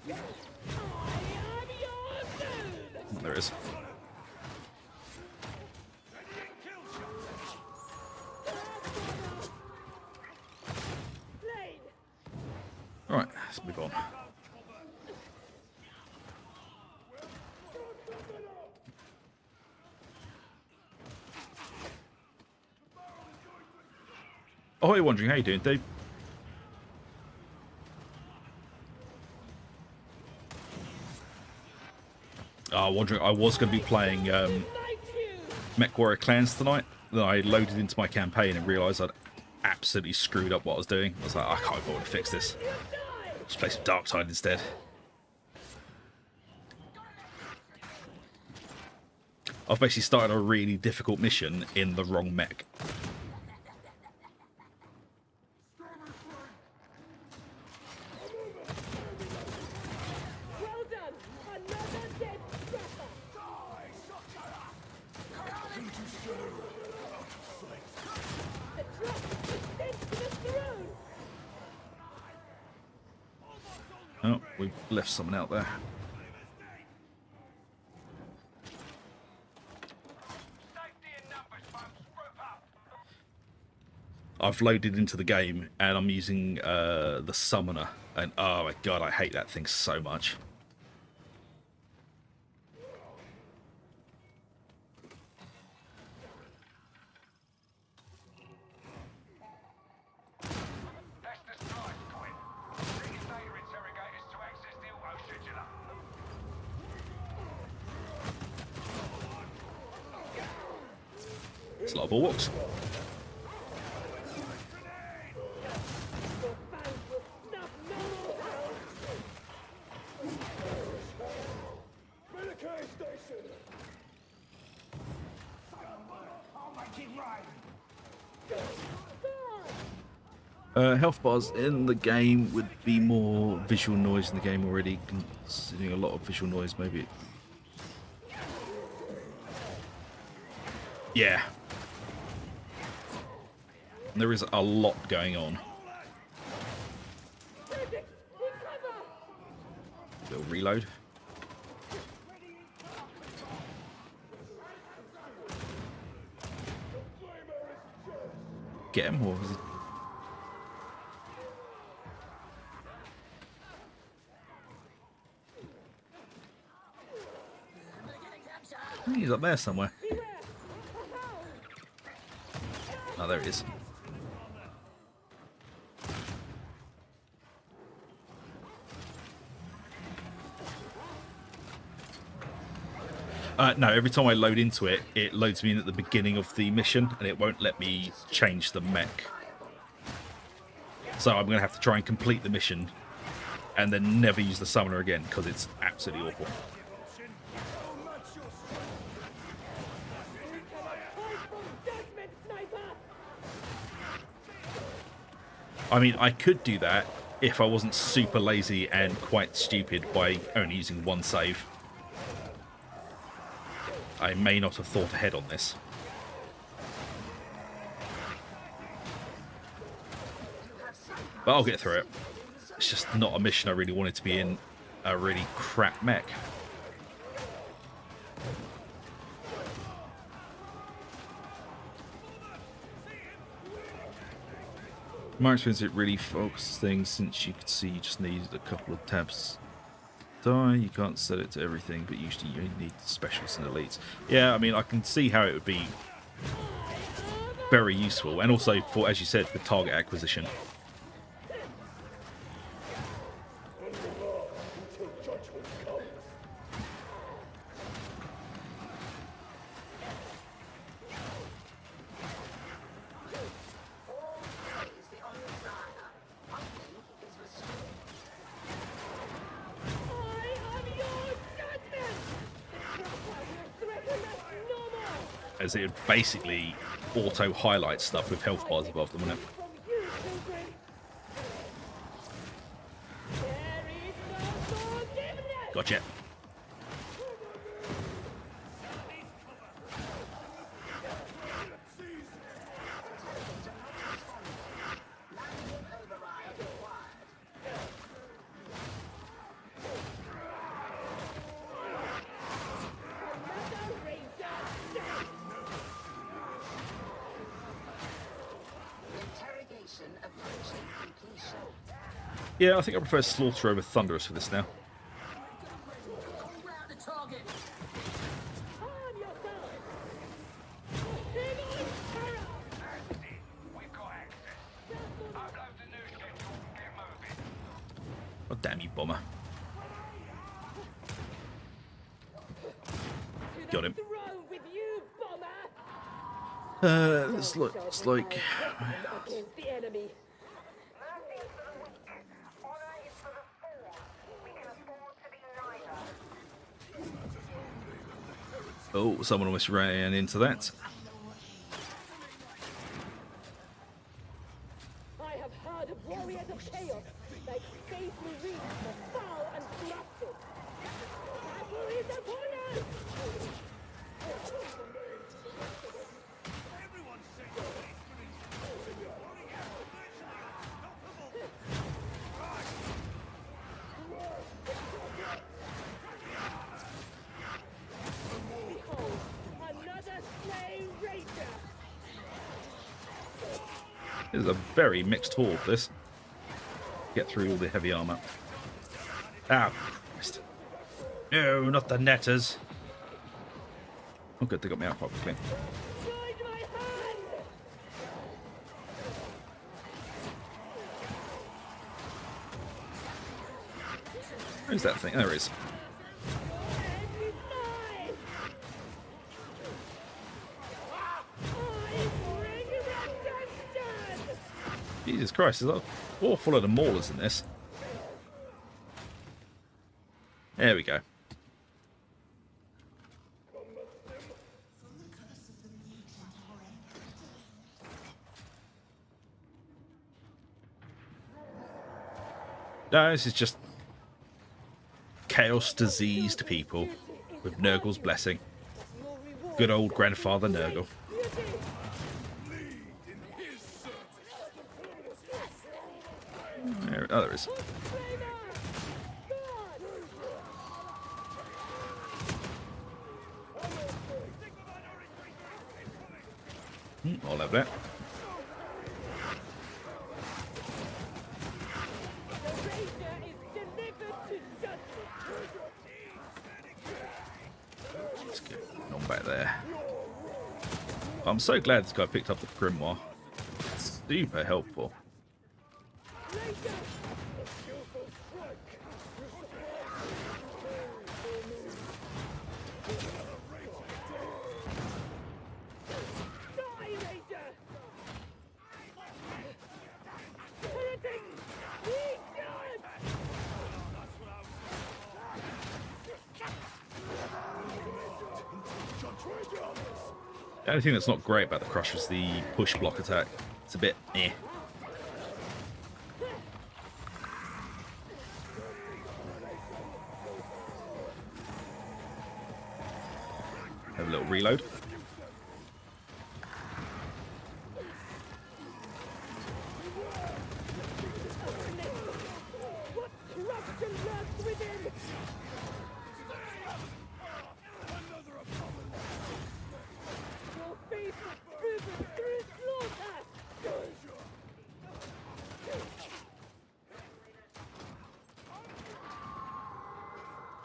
Oh, there it is. Alright, let's move on. Oh, you're wondering how you doing, Dave? Wondering, I was going to be playing Mech Warrior Clans tonight. Then I loaded into my campaign and realised I'd absolutely screwed up what I was doing. I was like, I can't bother to fix this. Just play some Darktide instead. I've basically started a really difficult mission in the wrong mech. Oh, we've left someone out there. I've loaded into the game and I'm using the Summoner, and oh my god, I hate that thing so much. It's a lot of bulwarks. Military station! I'll make it rain. Health bars in the game would be more visual noise in the game already, considering a lot of visual noise maybe. Yeah. There is a lot going on. Little reload. Get him, or is he... He's up there somewhere. Oh, there he is. No, every time I load into it, it loads me in at the beginning of the mission, and it won't let me change the mech. So I'm going to have to try and complete the mission, and then never use the summoner again, because it's absolutely awful. I mean, I could do that if I wasn't super lazy and quite stupid by only using one save. I may not have thought ahead on this. But I'll get through it. It's just not a mission I really wanted to be in a really crap mech. In my experience, it really focuses things, since you could see you just needed a couple of tabs to die. You can't set it to everything, but usually you need specials and elites. Yeah, I mean, I can see how it would be very useful, and also for, as you said, for target acquisition. As it would basically auto-highlight stuff with health bars above them, wouldn't it? Gotcha. Yeah, I think I prefer Slaughter over Thunderous for this now. Oh, damn you, bomber. Got him. It's like... Oh, someone almost ran into that. I have heard of warriors of chaos, like faith marines, the foul and corrupted. Battle is upon us! Everyone's saying this, but it's warring out virtually unstoppable. Behold, another slain ranger! This is a very mixed horde, this. Get through all the heavy armor. Ah, Christ. No, not the netters. Oh, good, they got me out quite quickly. Guide my hand! Where's that thing? There it is. Your end is mine! I Jesus Christ, there's an awful lot of maulers in this. There we go. No, this is just chaos diseased people with Nurgle's blessing. Good old grandfather Nurgle. There is. I'll have that. Let's get on back there. I'm so glad this guy picked up the grimoire. It's super helpful. The only thing that's not great about the Crush is the push block attack. It's a bit eh. Have a little reload.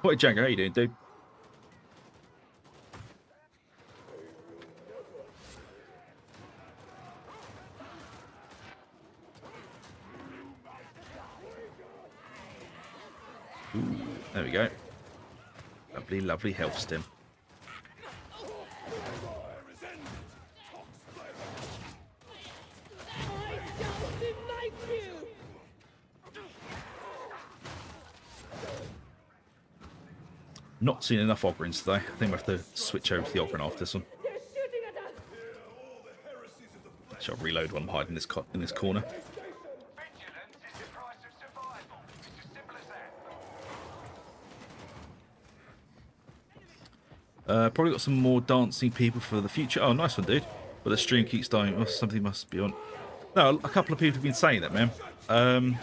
What Django, how you doing, dude? Ooh, there we go. Lovely, lovely health stim. Not seen enough Ogrins today. I think we have to switch over to the Ogrin after this one. Shall reload while I'm hiding in this corner. Probably got some more dancing people for the future. Oh, nice one, dude. But the stream keeps dying. Oh, something must be on. No, a couple of people have been saying that, man.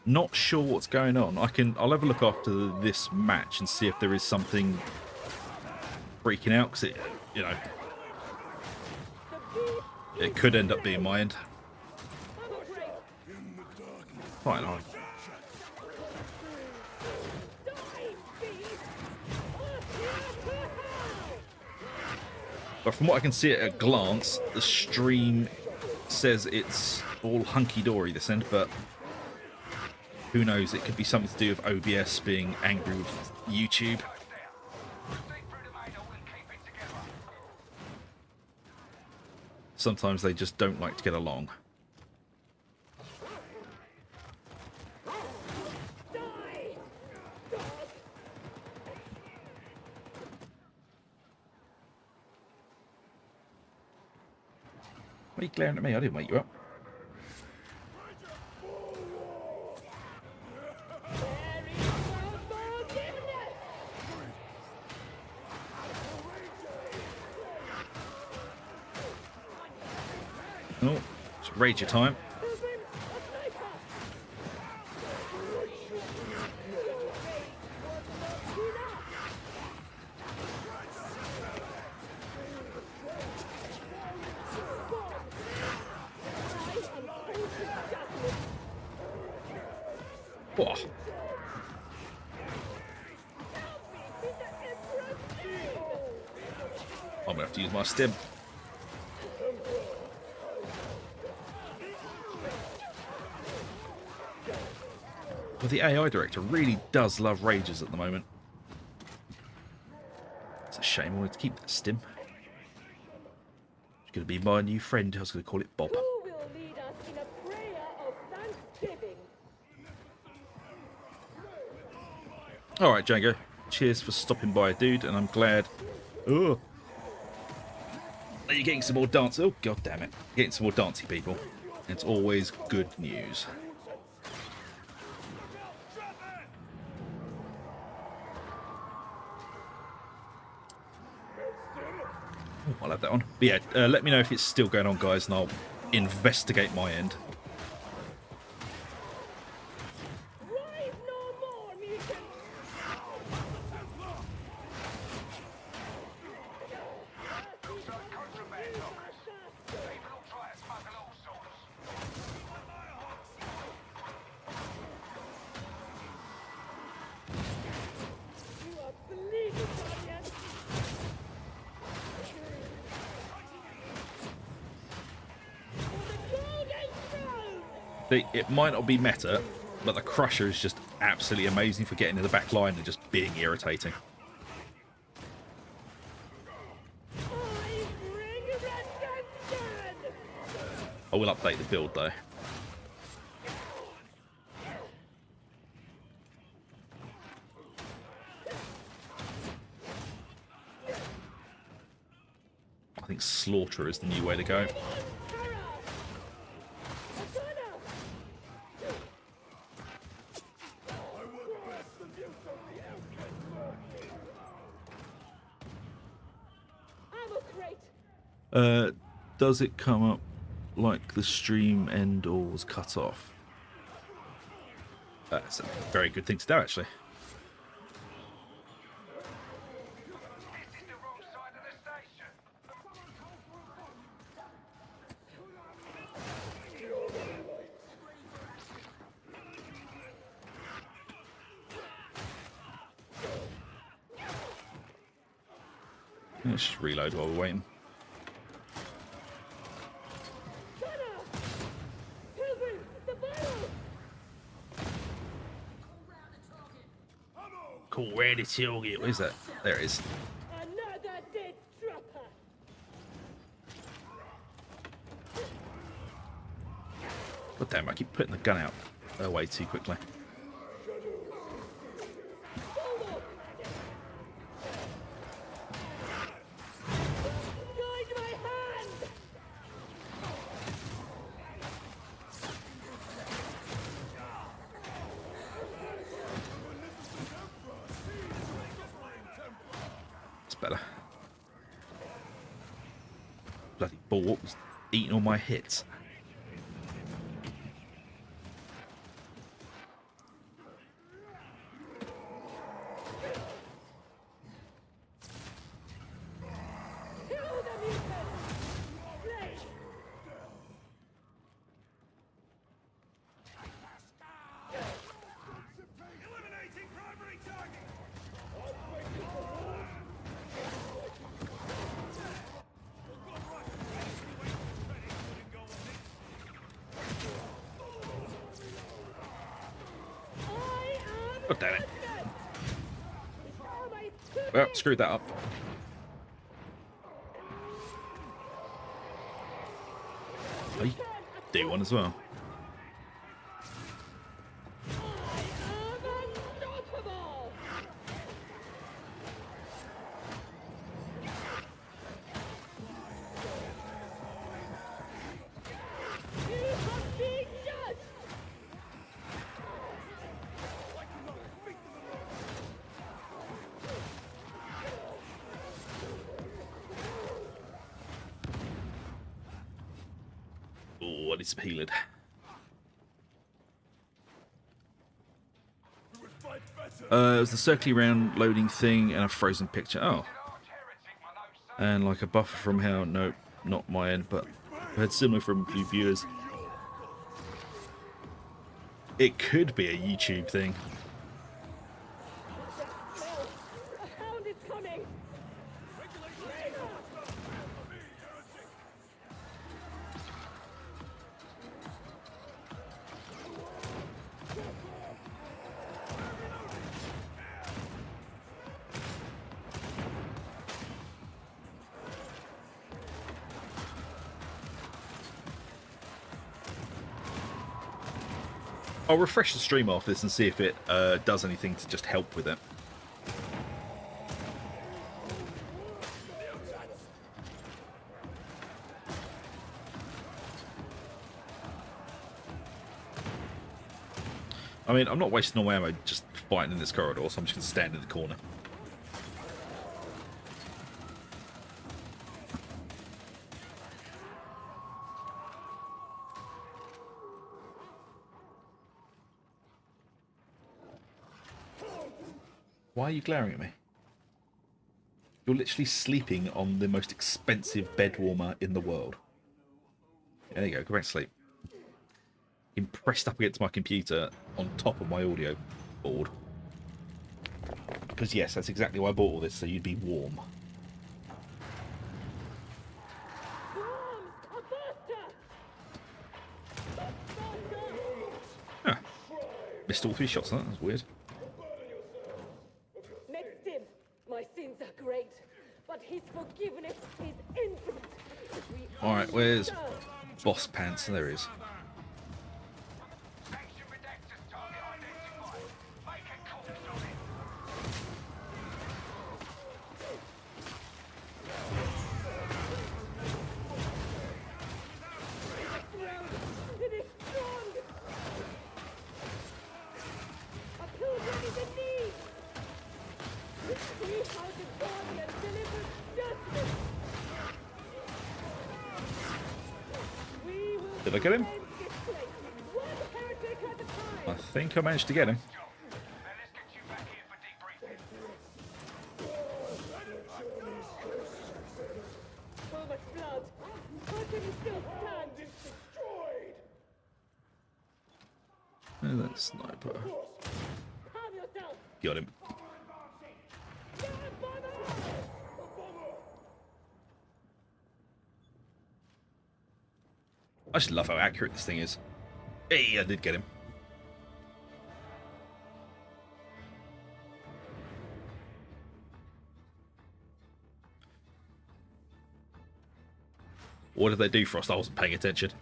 Not sure what's going on. I'll have a look after this match and see if there is something freaking out, because it, you know, it could end up being my end. Fine, on. But from what I can see at a glance, the stream says it's all hunky-dory this end, but who knows? It could be something to do with OBS being angry with YouTube. Sometimes they just don't like to get along. Why are you glaring at me? I didn't wake you up. Oh, it's rage your time. Whoa. I'm gonna have to use my stim. Well, the AI director really does love rages at the moment. It's a shame. I wanted to keep that stim. It's going to be my new friend. I was going to call it Bob. Who will lead us in a All right, Django. Cheers for stopping by, dude, and I'm glad. Oh, that you're getting some more dance. Oh, god damn it! Getting some more dancey people. It's always good news. Oh, I'll have that on. But yeah, let me know if it's still going on, guys, and I'll investigate my end. Rise no more, mutants! Looks like contraband lockers. People will try to smuggle all sorts. You are bleeding, Guardian! For the Golden Throne! It might not be meta, but the Crusher is just absolutely amazing for getting in the back line and just being irritating. I bring redemption! I will update the build though. I think Slaughter is the new way to go. Does it come up like the stream end or was cut off? That's a very good thing to do, actually. This is the wrong side of the station. Let's just reload while we're waiting. Cool, where did he get? Where's that? There it is. Another dead trapper! God damn, I keep putting the gun out way too quickly. Guide my hand! It's better. Bloody ball was eating all my hits. Kill the mutants! Slay! Eliminating primary target! I am God damn it. Batman! Show my Well, screwed that up. I do one as well. I am unstoppable! You have been judged! Oh, what is peeled? It was the circly round loading thing and a frozen picture. Oh. And like a buffer from hell. Nope, not my end, but I had similar from a few viewers. It could be a YouTube thing. Well, a hound is coming! I'll refresh the stream after this and see if it does anything to just help with it. I mean, I'm not wasting all my ammo just fighting in this corridor, so I'm just going to stand in the corner. Why are you glaring at me? You're literally sleeping on the most expensive bed warmer in the world. There you go, go back to sleep. I'm pressed up against my computer on top of my audio board. Because yes, that's exactly why I bought all this, so you'd be warm. Huh. Missed all 3 shots, huh? That was weird. Next him. My sins are great, but his forgiveness is infinite. Alright, where's Boss Pants? There he is. Sanction Redactor's target identified. Make a call on it. It is strong. A pilgrim is in need. See how the guardian delivers justice. We will Did I get him? cleanse this place, one heretic at a I time. think I managed to get him. Now let's get you back here for debriefing. So much blood. How can you still stand? Destroyed! Oh, that sniper. Calm yourself. Got him. Stand by the I just love how accurate this thing is. Hey, I did get him. What did they do for us? I wasn't paying attention.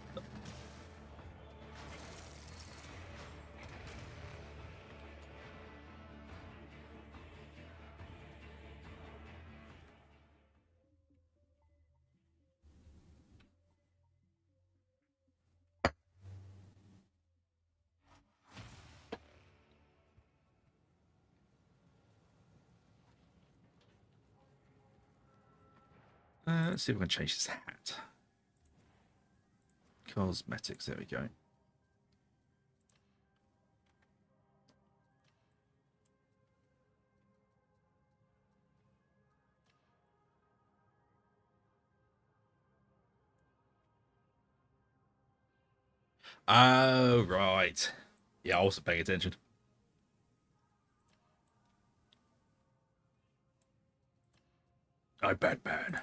Let's see if we can change this hat. Cosmetics, there we go. Oh, right. Yeah, I wasn't paying attention. I Batman.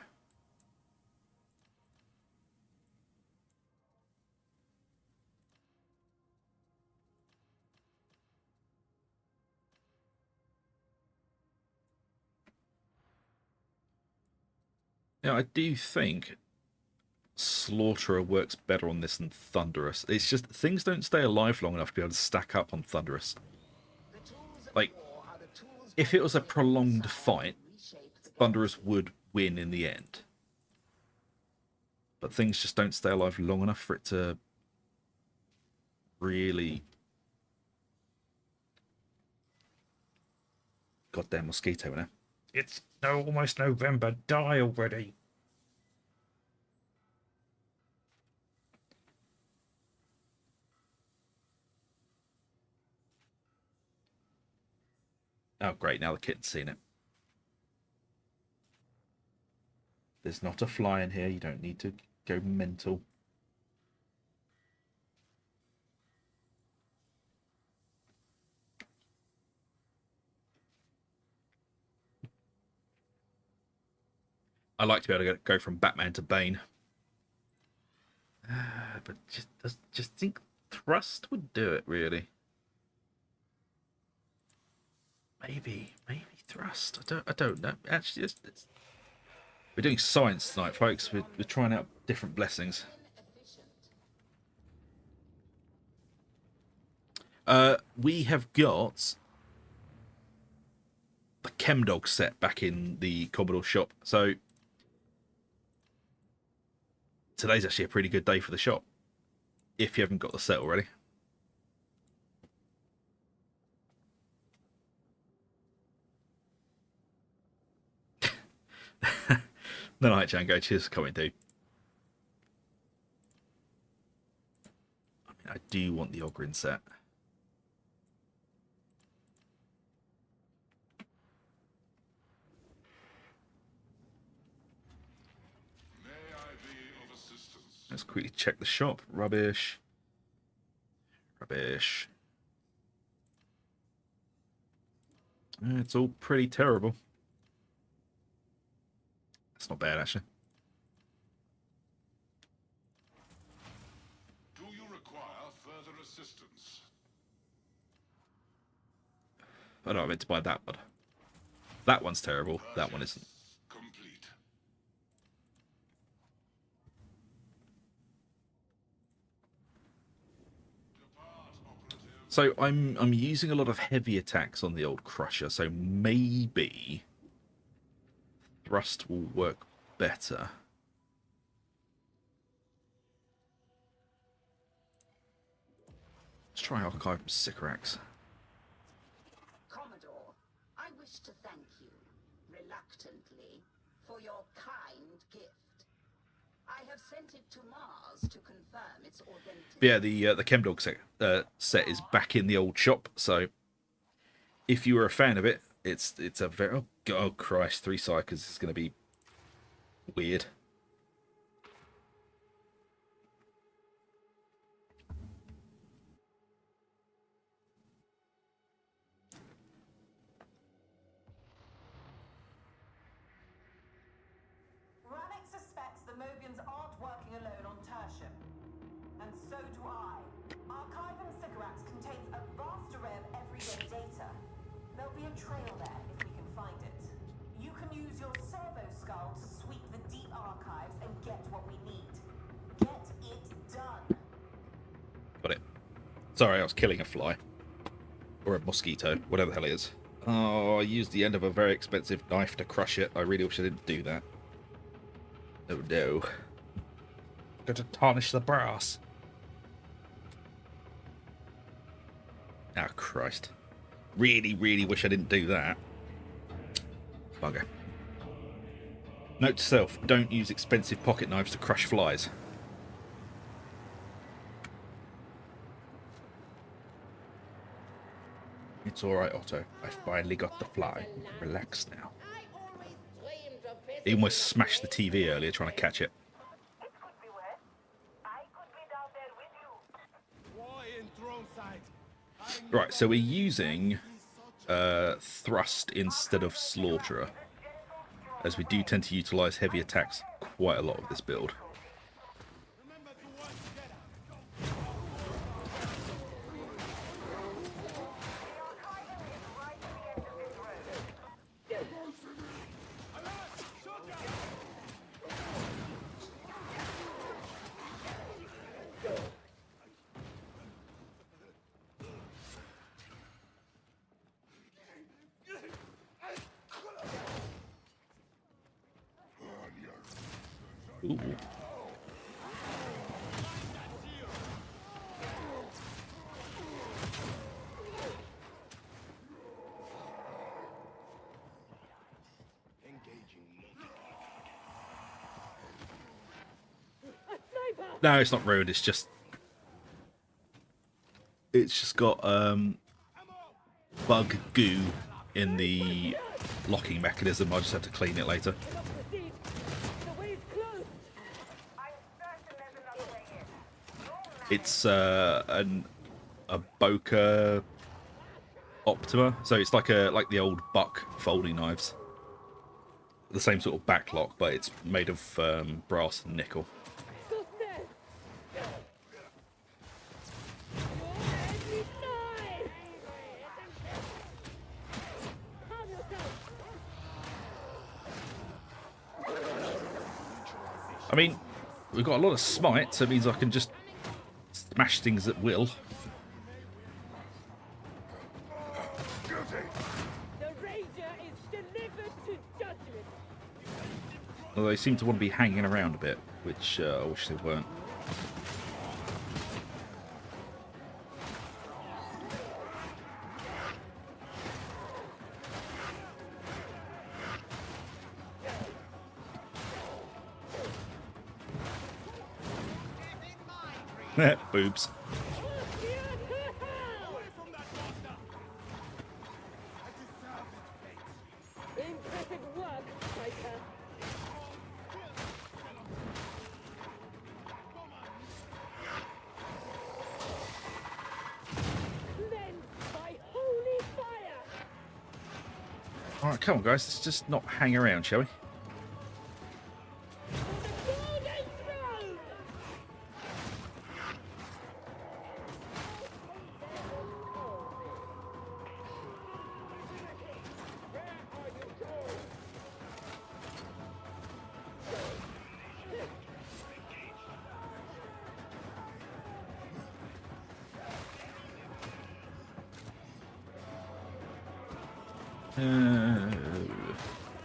Now, I do think Slaughterer works better on this than Thunderous. It's just things don't stay alive long enough to be able to stack up on Thunderous. Like, if it was a prolonged fight, Thunderous would win in the end. But things just don't stay alive long enough for it to really... Goddamn mosquito now. It's almost November. Die already. Oh, great. Now the kitten's seen it. There's not a fly in here. You don't need to go mental. I like to be able to go from Batman to Bane. But just think Thrust would do it, really. Maybe Thrust. I don't know. Actually, we're doing science tonight, folks. We're trying out different blessings. We have got the Chemdog set back in the Commodore shop. So today's actually a pretty good day for the shop, if you haven't got the set already. No night, Django. Cheers for coming, dude. I mean, I do want the Ogrin set. Let's quickly check the shop. Rubbish. Rubbish. It's all pretty terrible. It's not bad, actually. Do you require further assistance? Oh no, I meant to buy that one. That one's terrible. That one isn't. Complete. So I'm using a lot of heavy attacks on the old Crusher, so maybe thrust will work better. Let's try Archive Sycorax. Commodore, I wish to thank you, reluctantly, for your kind gift. I have sent it to Mars to confirm its authenticity. Yeah, the Chemdog set is back in the old shop, so if you were a fan of it, it's a very... Oh, God, Christ, 3 Psychers is going to be weird. Rannick suspects the Mobians aren't working alone on Tertium. And so do I. Archive and Sycorax contains a vast array of everyday data. There'll be a trail there if we can find it. You can use your servo skull to sweep the deep archives and get what we need. Get it done. Got it. Sorry, I was killing a fly. Or a mosquito, whatever the hell it is. Oh, I used the end of a very expensive knife to crush it. I really wish I didn't do that. Oh no. Got to tarnish the brass. Oh, Christ. Really, really wish I didn't do that. Bugger. Note to self, don't use expensive pocket knives to crush flies. It's alright, Otto. I finally got the fly. Relax now. He almost smashed the TV earlier trying to catch it. Right, so we're using thrust instead of slaughterer, as we do tend to utilise heavy attacks quite a lot of this build. Ooh. No, it's not ruined. It's just got bug goo in the locking mechanism. I just have to clean it later. It's a Boca Optima, so it's like the old Buck folding knives. The same sort of backlock, but it's made of brass and nickel. I mean, we've got a lot of smite, so it means I can just smash things at will. delivered to judgment. Although they seem to want to be hanging around a bit, which I wish they weren't. Boobs. Impressive work, Striker. Cleansed by holy fire. Alright, come on guys, let's just not hang around, shall we? For the golden throne.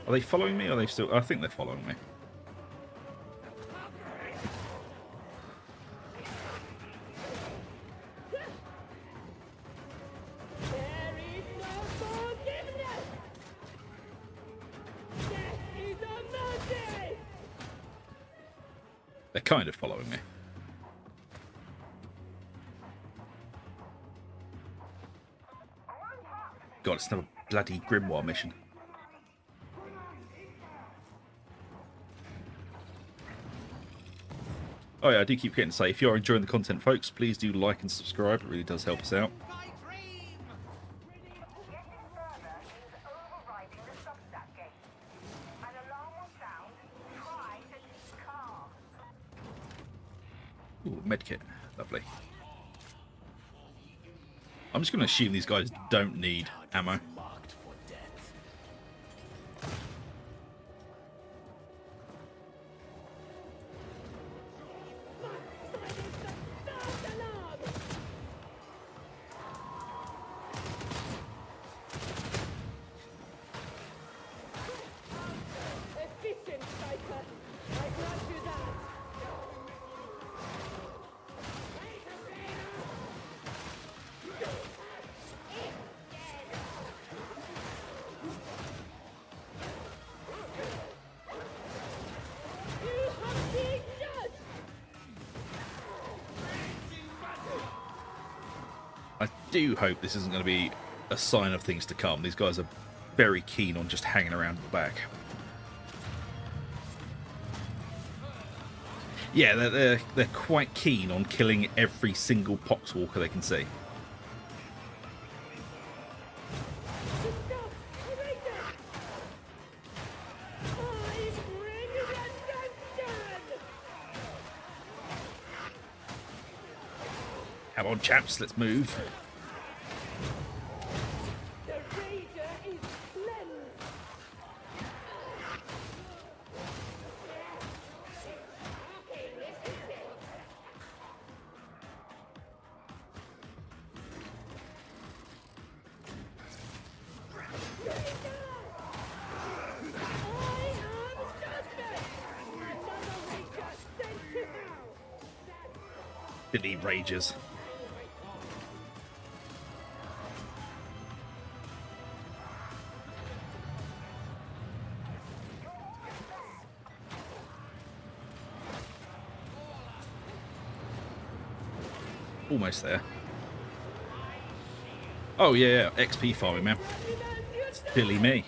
Are they following me or are they still... I think they're following me. There is no forgiveness. Death is a mercy. They're kind of following me. God, it's another bloody Grimoire mission. Oh yeah, I do keep getting to say, if you are enjoying the content, folks, please do like and subscribe. It really does help us out. My dream! Getting further is overriding the substat gate. An alarm will sound. Try to keep calm. Ooh, medkit. Lovely. I'm just going to assume these guys don't need ammo. Efficient, Striker. I grant you that. You have been judged. I do hope this isn't going to be a sign of things to come. These guys are very keen on just hanging around the back. Yeah, they're quite keen on killing every single poxwalker they can see. Stop! Erase it! I bring redemption! Come on, chaps, let's move. The Rager is cleansed! I am justice! Another Rager sent to hell! Billy Ragers. Almost there. Oh yeah, yeah. XP farming, man. Billy me.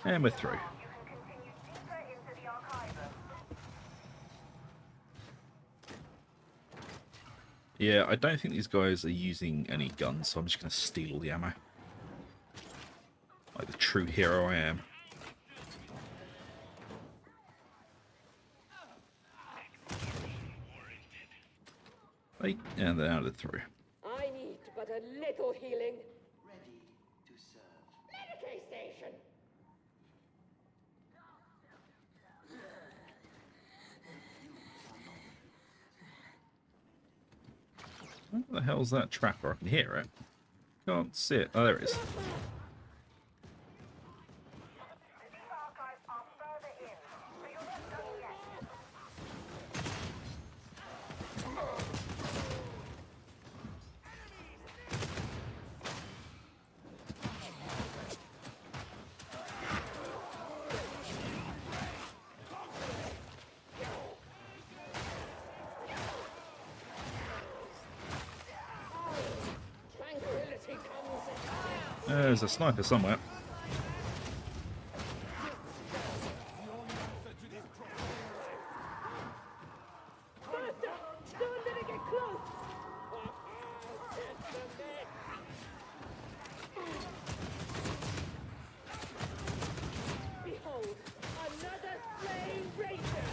And we're through. You can continue deeper into the archive. Yeah, I don't think these guys are using any guns, so I'm just going to steal all the ammo. Like the true hero I am. Right, and then out of the through. I need but a little healing. Ready to serve. Medicaid station. Where the hell's that trapper? I can hear it. Can't see it. Oh, there it is. There's a sniper somewhere. Don't let it get close. Behold, another slain racer.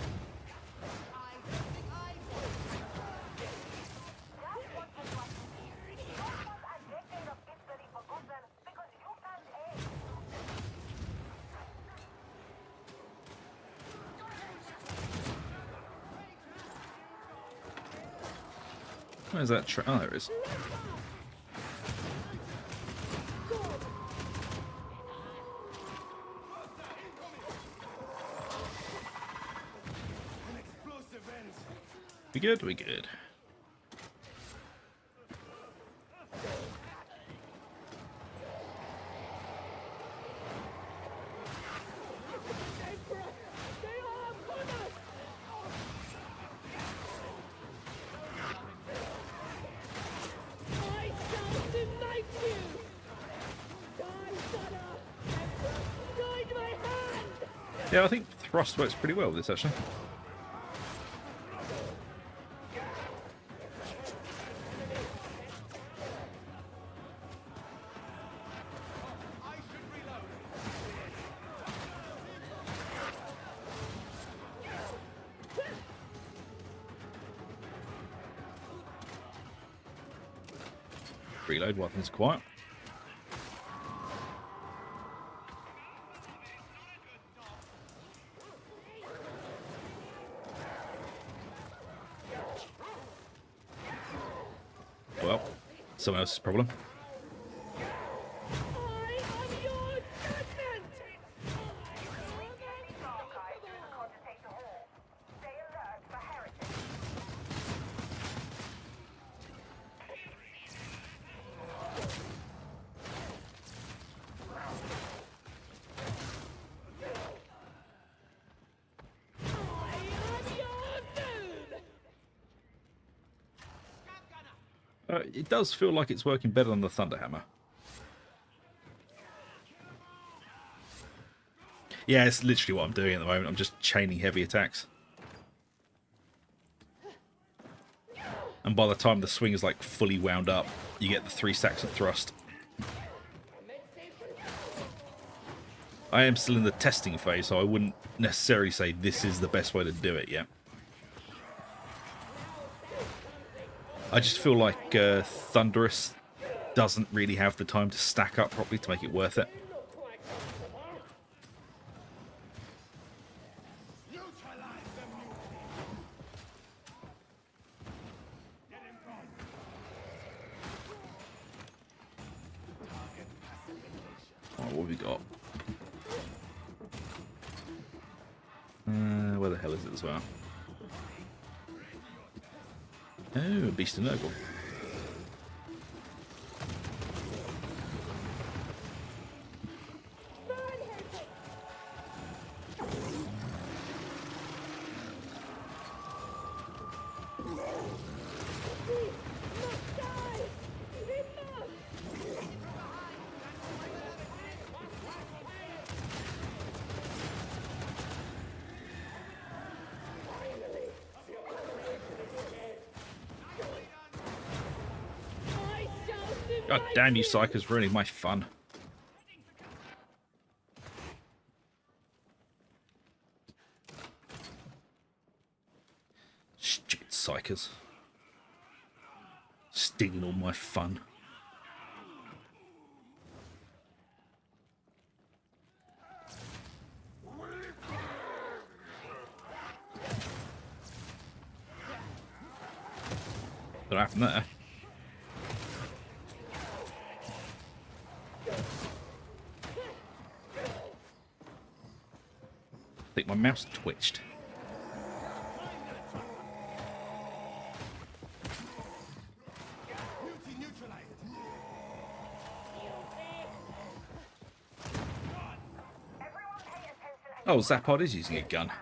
Where's that oh, there it is. We good? We good. Yeah, I think thrust works pretty well with this actually. Reload while things are quiet. Well, someone else's problem. It does feel like it's working better than the Thunderhammer. Yeah, it's literally what I'm doing at the moment. I'm just chaining heavy attacks. And by the time the swing is like fully wound up, you get the 3 stacks of thrust. I am still in the testing phase, so I wouldn't necessarily say this is the best way to do it yet. I just feel like Thunderous doesn't really have the time to stack up properly to make it worth it. Alright, what have we got? Where the hell is it as well? Oh, Beast of Noble. God damn you, Psychers, ruining my fun. psychers. Stealing all my fun. What happened there? I think my mouse twitched. Oh, Zapod is using a gun.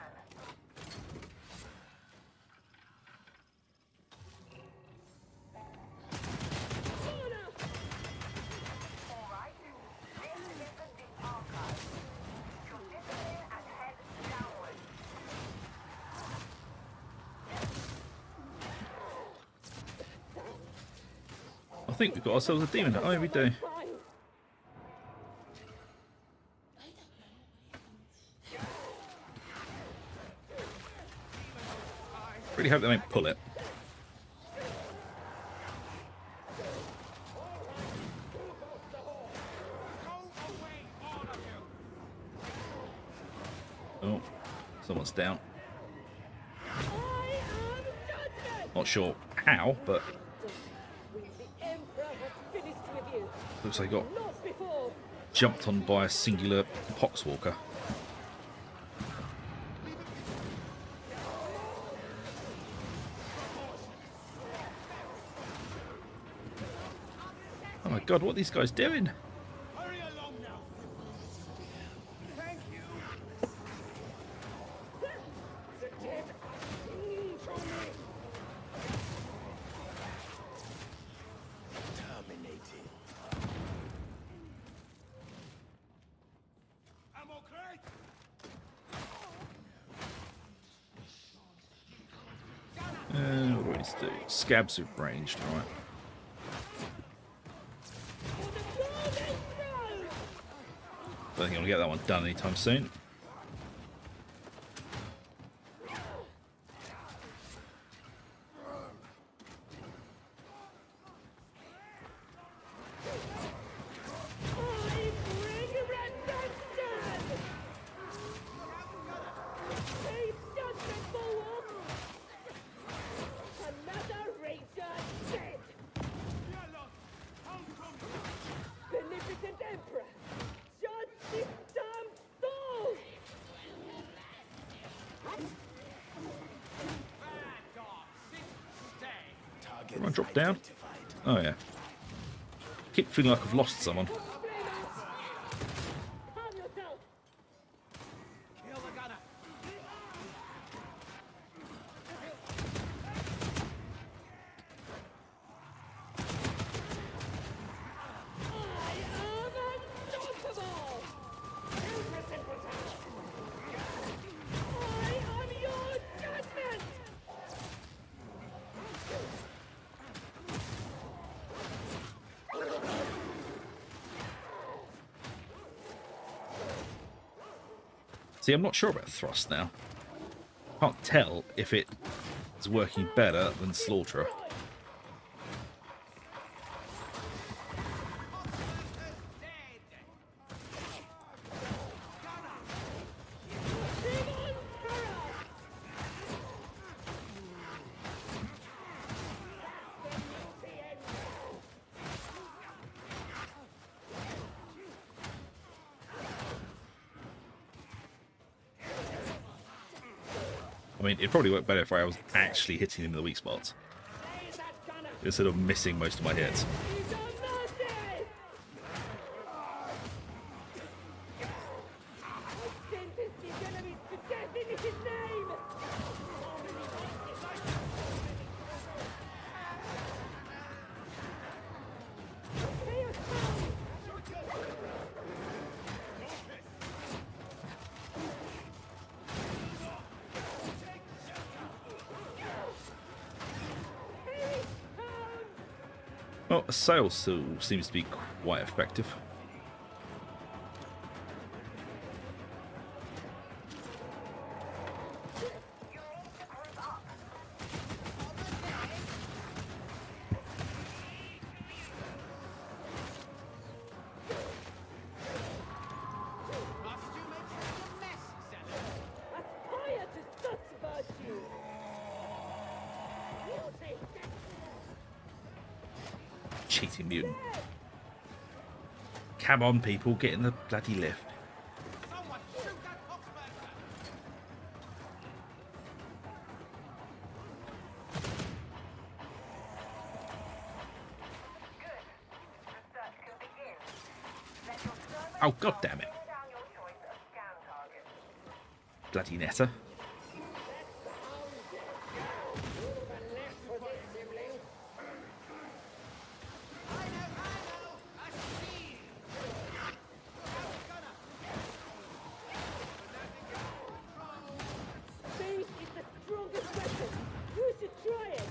I think we've got ourselves a demon. Oh, yeah, we do. Really hope they don't pull it. Oh, someone's down. Not sure how, but looks like I got jumped on by a singular poxwalker. Oh my god, what are these guys doing? Hurry along now. Thank you. Terminated. Ammo crate. What do we need to do? Scabs are ranged, alright. Don't think I'm gonna get that one done anytime soon. Can I drop down? Oh yeah. Keep feeling like I've lost someone. See, I'm not sure about thrust now. Can't tell if it is working better than Slaughterer. I mean, it'd probably work better if I was actually hitting him in the weak spots, instead of missing most of my hits. Well, Assail still seems to be quite effective. cheating mutant. Come on, people, get in the bloody lift. Someone shoot that Foxburglar! Oh, god damn it. Bloody Netta. Speed is the strongest weapon. You should try it.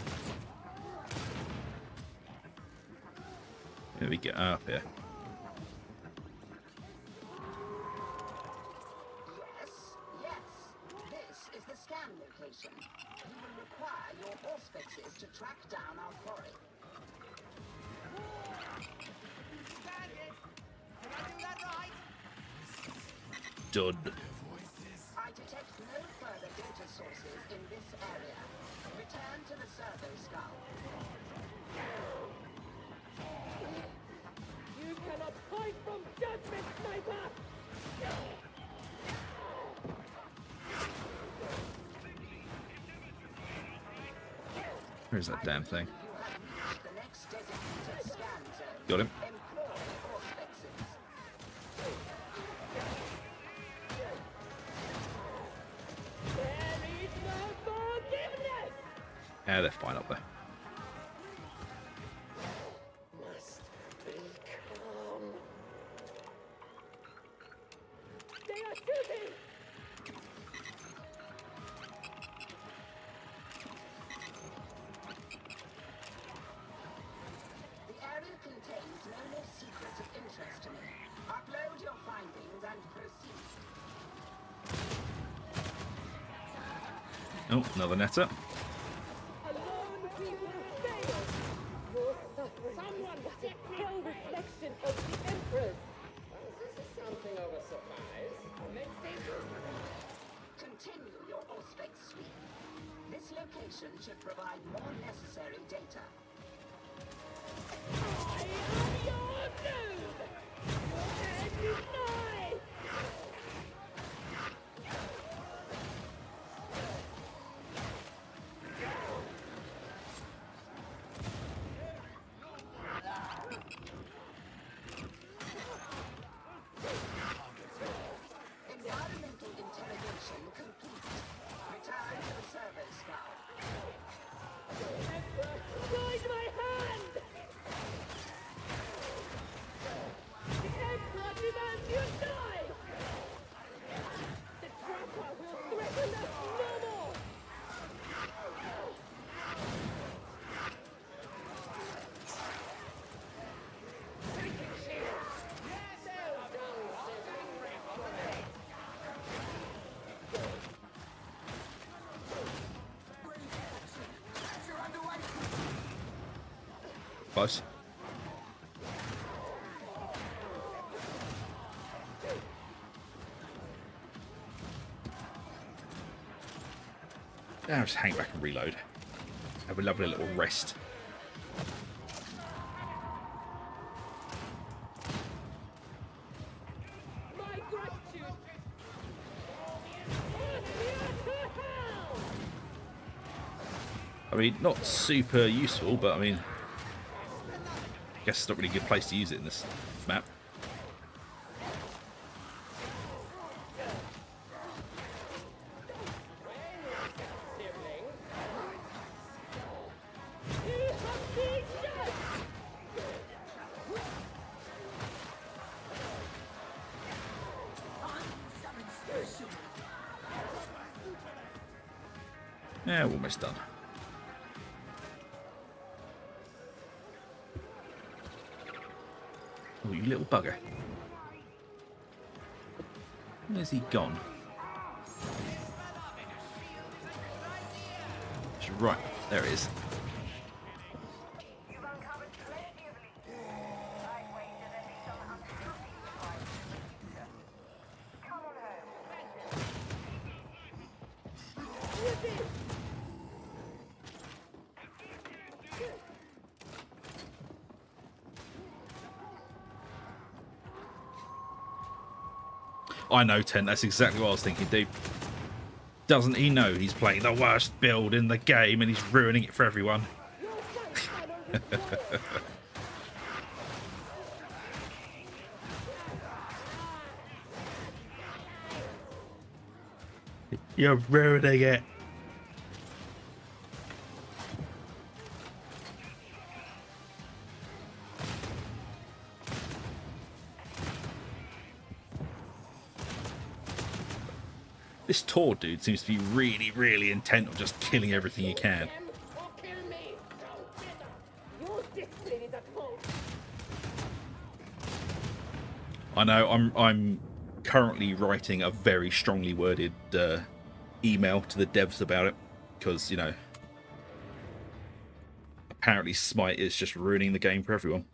Let me get up here. Yes. This is the scan location. You will require your auspices to track down our quarry. Stand it! Did I do that right? Done. I detect no further data sources in this area. Return to the servo skull. You cannot hide from judgment, sniper. Where's that damn thing? You have reached the next designated scan zone. Got him. Employ auspices. There is no forgiveness. Yeah, they're fine up there. Must be calm. They are shooting. The area contains no more secrets of interest to me. Upload your findings and proceed. Oh, another Netta. Alone people fail. Your suffering. Someone check the pale reflection of the Empress. This is something of a surprise. Continue your auspex sweep. This location should provide more necessary data. I am your doom. Your end is nigh. Environmental interrogation complete. Return to the servo skull. Emperor, guide my hand. The Emperor demands you die. The trapper will threaten us no more. Close. Now just hang back and reload. Have a lovely little rest. My gratitude. I mean, not super useful, but I mean, I guess it's not really a good place to use it in this map. Yeah, we're almost done. Oh, you little bugger. Where's he gone? It's right, there he is. You've uncovered plenty of leads. I'd wager there'll be some unhappy surprises in the future. Come on home. I know, Tent. That's exactly what I was thinking, dude. Doesn't he know he's playing the worst build in the game and he's ruining it for everyone? You're ruining it. This Tor dude seems to be really, really intent on just killing everything he can. I know I'm currently writing a very strongly worded email to the devs about it because, you know, apparently Smite is just ruining the game for everyone.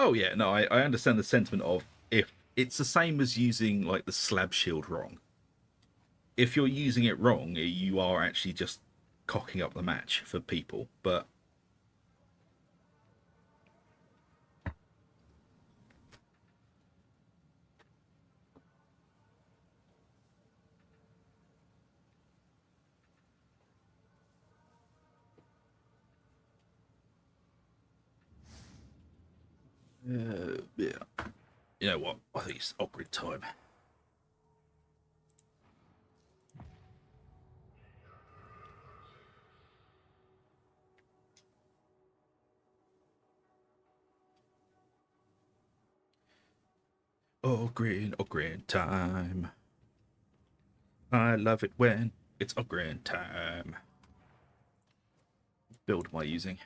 Oh yeah, no, I understand the sentiment of if it's the same as using like the slab shield wrong. If you're using it wrong, you are actually just cocking up the match for people. But yeah, you know what? I think it's awkward time. Oh green time. I love it when it's green time. Build am I using?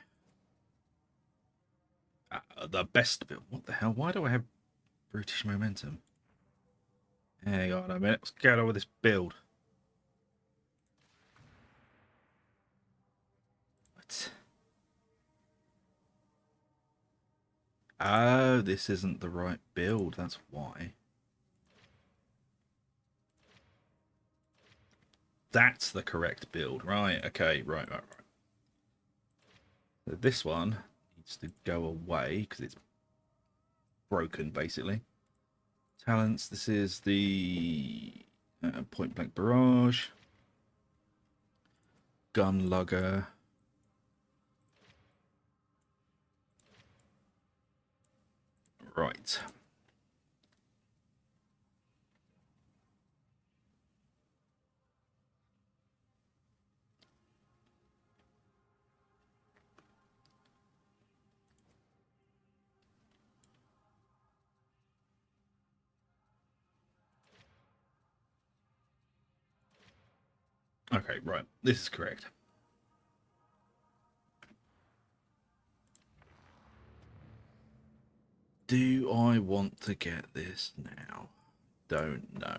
The best build. What the hell? Why do I have brutish momentum? Hang on a minute. Let's get on with this build. What? Oh, this isn't the right build. That's why. That's the correct build. Right, okay, right. So this one needs to go away because it's broken, basically. Talents, this is the point blank barrage. Gun lugger. Right. Okay, right. This is correct. Do I want to get this now? Don't know.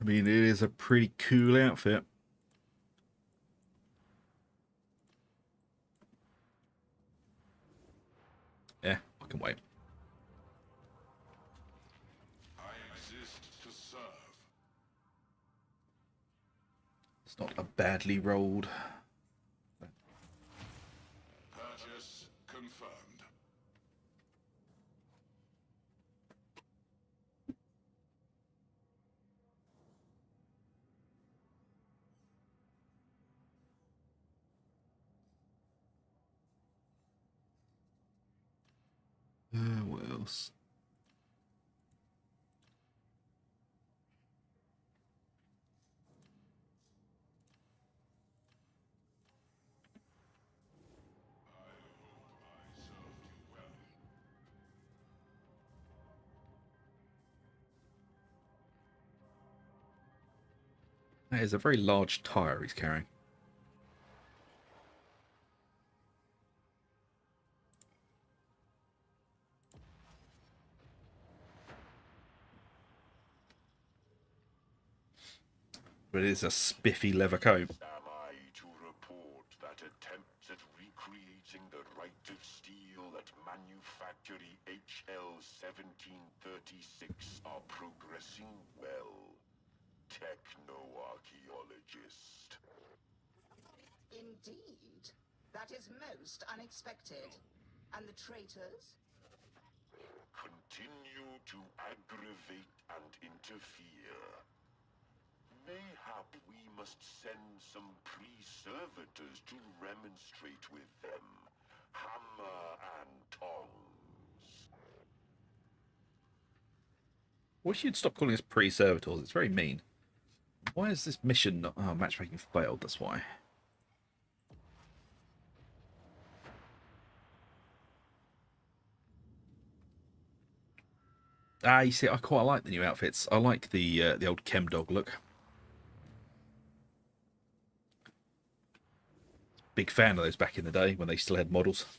I mean, it is a pretty cool outfit. Yeah, I can wait. I exist to serve. It's not a badly rolled. Purchase confirmed. What else? That is a very large tire he's carrying. But it is a spiffy leather coat. Am I to report that attempts at recreating the right of steel at manufactory HL 1736 are progressing well? Techno-archaeologist. Indeed. That is most unexpected. And the traitors? Continue to aggravate and interfere. Mayhap we must send some pre-servitors to remonstrate with them. Hammer and tongs. Wish you'd stop calling us pre-servitors. It's very mean. Why is this mission not... Oh, matchmaking failed, that's why. Ah, you see, I quite like the new outfits. I like the old chem dog look. Big fan of those back in the day when they still had models.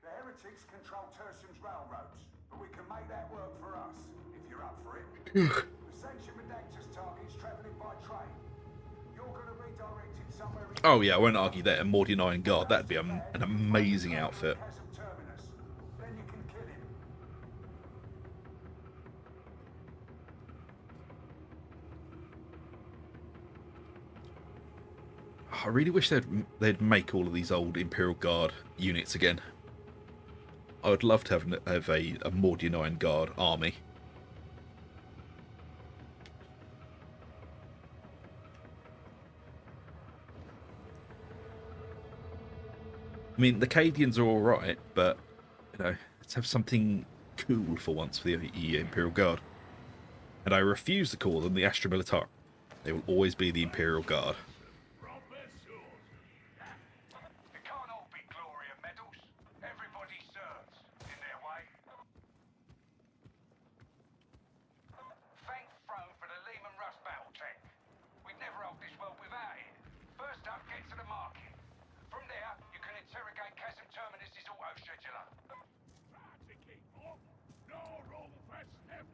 The heretics control Tertium's railroads, but we can make that work for us, if you're up for it. The sanctioned redactors target's travelling by train. You're gonna redirect it somewhere in Oh yeah, I won't argue that. A Morty 9 guard, that'd be an amazing outfit. Chasm Terminus. Then you can kill him. I really wish they'd make all of these old Imperial Guard units again. I would love to have a Morty 9 guard army. I mean, the Cadians are alright, but, you know, let's have something cool for once for the Imperial Guard. And I refuse to call them the Astra Militar. They will always be the Imperial Guard. It can't all be glory and medals. Everybody serves, in their way. Thank Throne for the Lehman Russ battle tech. We'd never hold this world without it. First up, get to the market. From there, you can interrogate Chasm Terminus' auto-scheduler.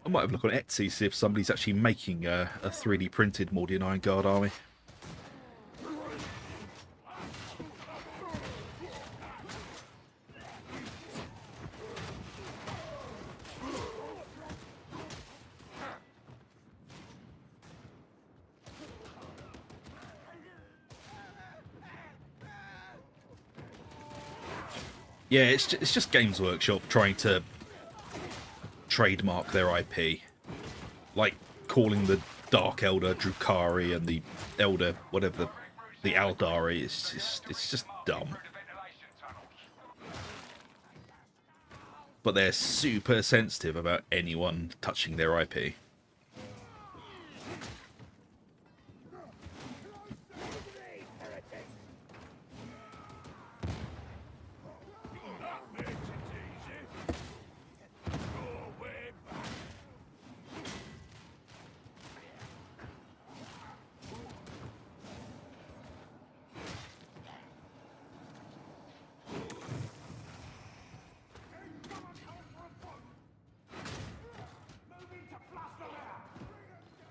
I might have a look on Etsy, see if somebody's actually making a 3D printed Morty 9 guard army. Yeah, it's just Games Workshop trying to trademark their IP, like calling the Dark Elder Drukari and the Elder whatever the Aldari. It's just dumb. But they're super sensitive about anyone touching their IP.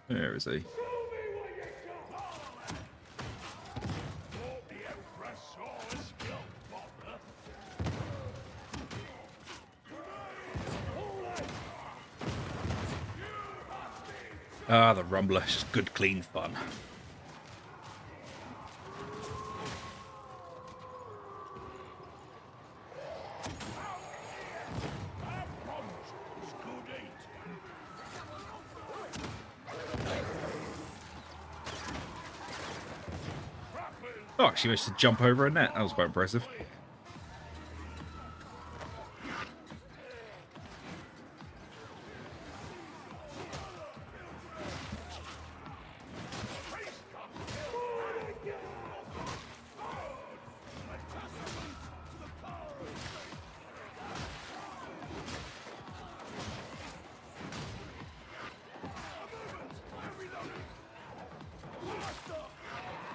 Where is he? Ah, the Rumbler. It's just good, clean fun. Oh, actually managed to jump over a net. That was quite impressive.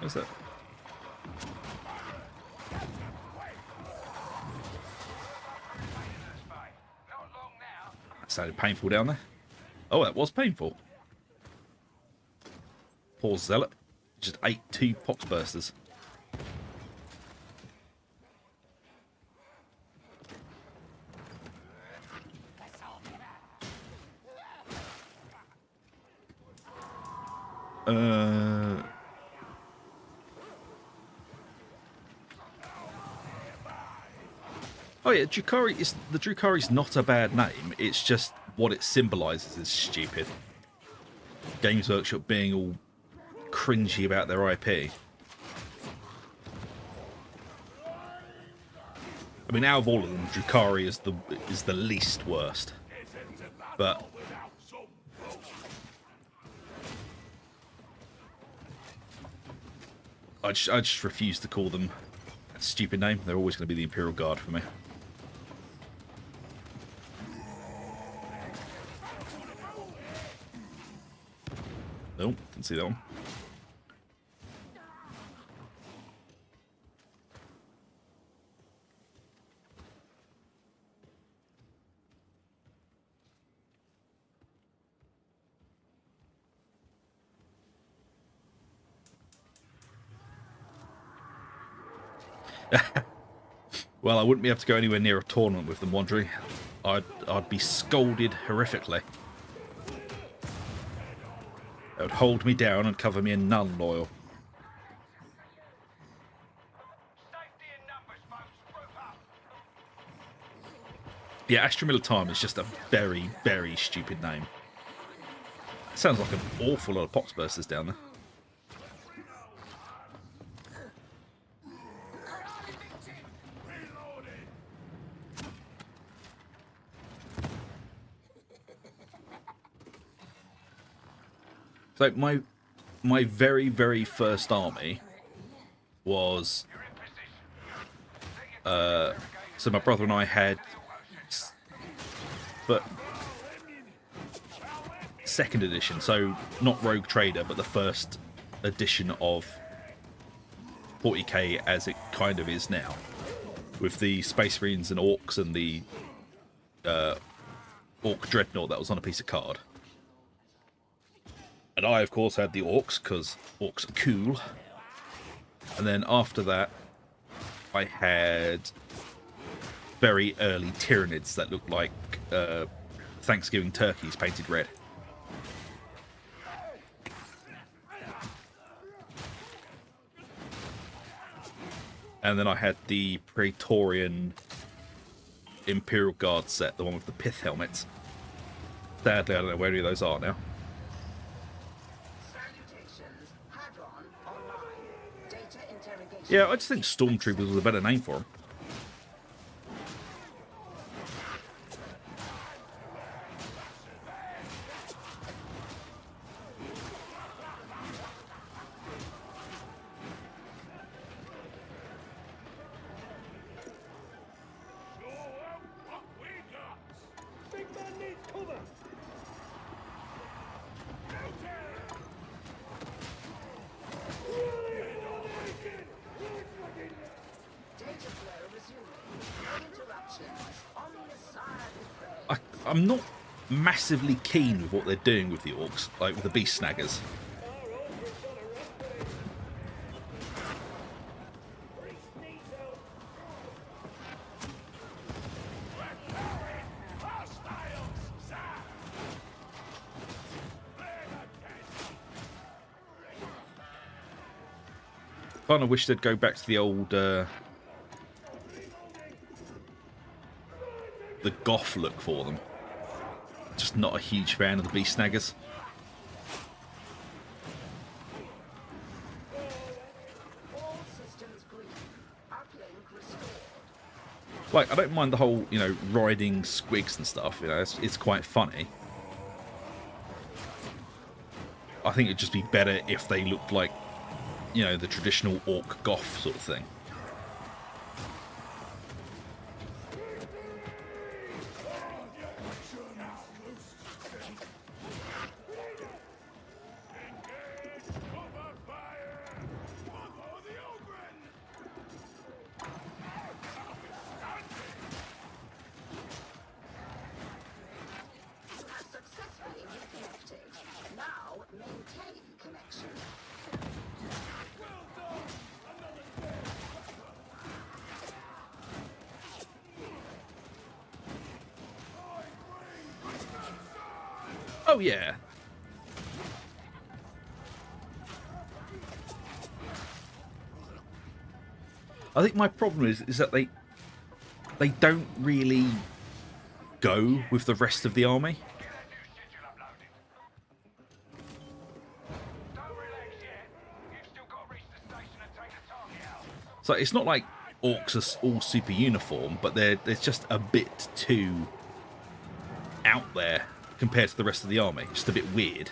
What's that? Sounded painful down there. Oh, that was painful. Poor zealot. Just ate 2 pox bursters. Oh yeah, Drukhari is the Drukhari's not a bad name. It's just what it symbolises is stupid. Games Workshop being all cringy about their IP. I mean, out of all of them, Drukhari is the least worst. But I just refuse to call them a stupid name. They're always going to be the Imperial Guard for me. Nope, didn't see that one. Well, I wouldn't be able to go anywhere near a tournament with them, Wandry. I'd be scolded horrifically. They would hold me down and cover me in nun oil. Yeah, Astra Militarum is just a very, very stupid name. It sounds like an awful lot of poxbursters down there. So my very, very first army was so my brother and I had, but second edition, so not Rogue Trader, but the first edition of 40k as it kind of is now, with the Space Marines and Orcs and the Orc Dreadnought that was on a piece of card. And I, of course, had the Orcs, because Orcs are cool. And then after that, I had very early Tyranids that looked like Thanksgiving turkeys painted red. And then I had the Praetorian Imperial Guard set, the one with the pith helmets. Sadly, I don't know where any of those are now. Yeah, I just think Stormtroopers was a better name for them. Big man needs cover! I'm not massively keen with what they're doing with the Orcs, like with the Beast Snaggers. I kind of wish they'd go back to the old the goth look for them. Just not a huge fan of the Beast Snaggers. Like, I don't mind the whole, you know, riding squigs and stuff, you know, it's quite funny. I think it'd just be better if they looked like, you know, the traditional orc goth sort of thing. Oh yeah. I think my problem is that they don't really go with the rest of the army. So it's not like orcs are all super uniform, but they're just a bit too out there compared to the rest of the army. Just a bit weird.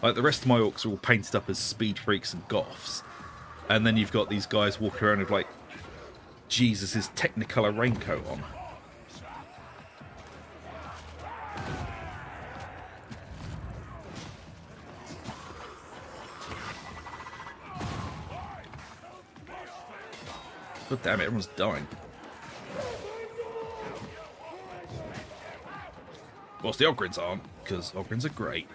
Like the rest of my orcs are all painted up as speed freaks and goths, and then you've got these guys walking around with like Jesus' Technicolor raincoat on. God damn it, everyone's dying. Whilst the Ogryns aren't, because Ogryns are great.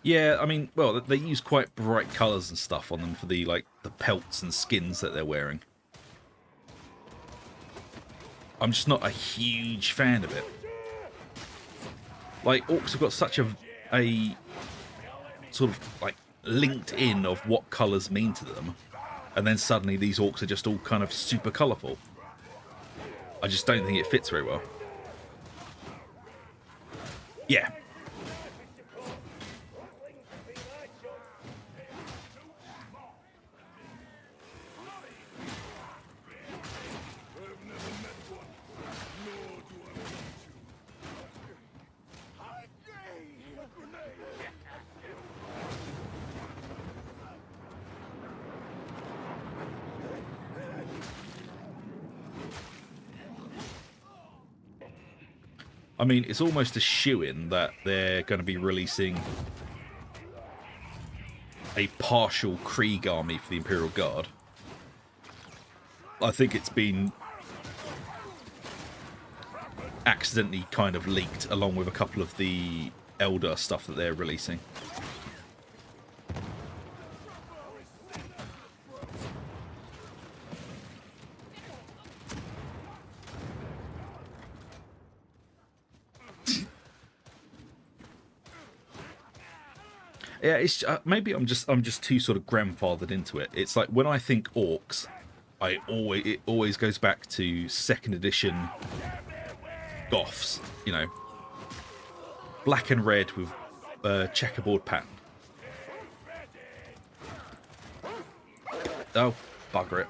Yeah, I mean, well, they use quite bright colours and stuff on them for the pelts and skins that they're wearing. I'm just not a huge fan of it. Like, orcs have got such a sort of like linked in of what colours mean to them, and then suddenly these orcs are just all kind of super colourful. I just don't think it fits very well. Yeah. I mean, it's almost a shoo-in that they're going to be releasing a partial Krieg army for the Imperial Guard. I think it's been accidentally kind of leaked along with a couple of the Elder stuff that they're releasing. Yeah, it's maybe I'm just too sort of grandfathered into it. It's like when I think orcs, it always goes back to 2nd edition Goths, you know, black and red with checkerboard pattern. Oh, bugger it.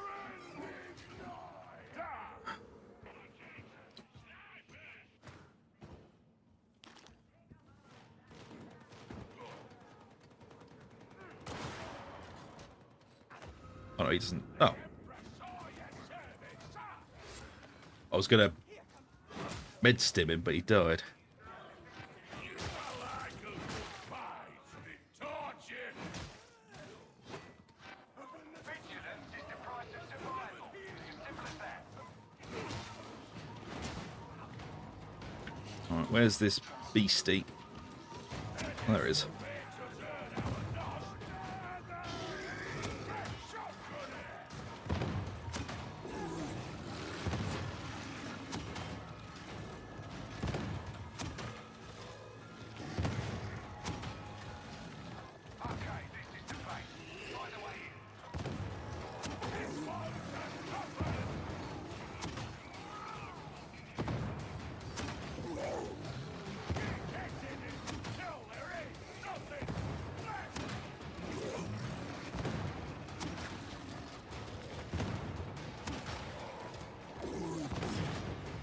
Oh, no, he doesn't. Oh. I was going to med-stim him, but he died. Alright, where's this beastie? Oh, there it is.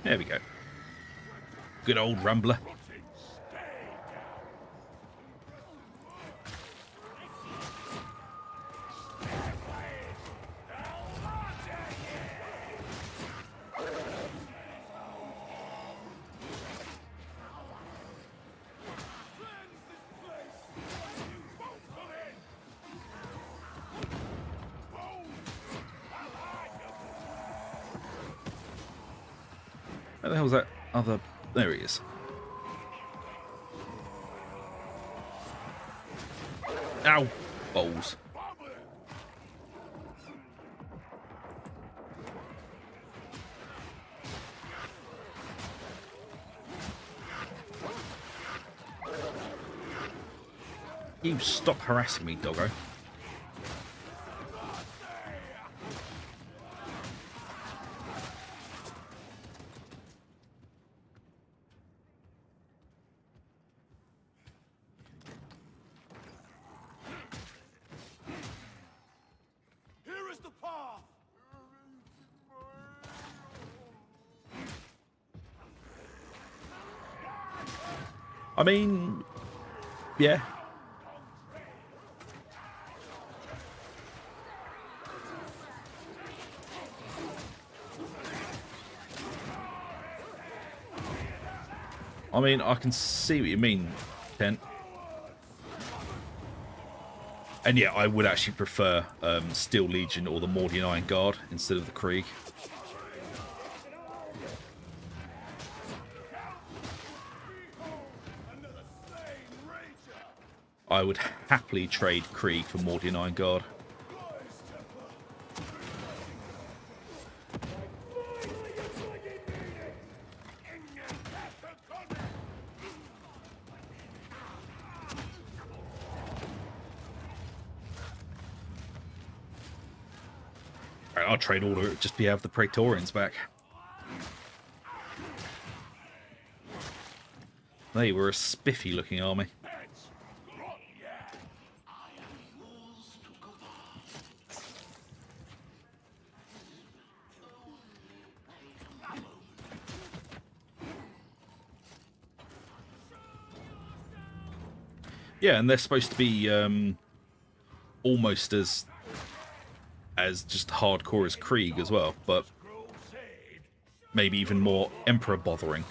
There we go. Good old rumbler. Where the hell's that other... There he is. Ow! Balls. You stop harassing me, doggo. Here is the path. I mean, yeah. I mean, I can see what you mean, Kent. And yeah, I would actually prefer Steel Legion or the Mordian Iron Guard instead of the Krieg. I would happily trade Krieg for Mordian Iron Guard. Right, I'll trade all of it just to have the Praetorians back. They were a spiffy looking army. Yeah, and they're supposed to be almost as just hardcore as Krieg as well, but maybe even more Emperor bothering.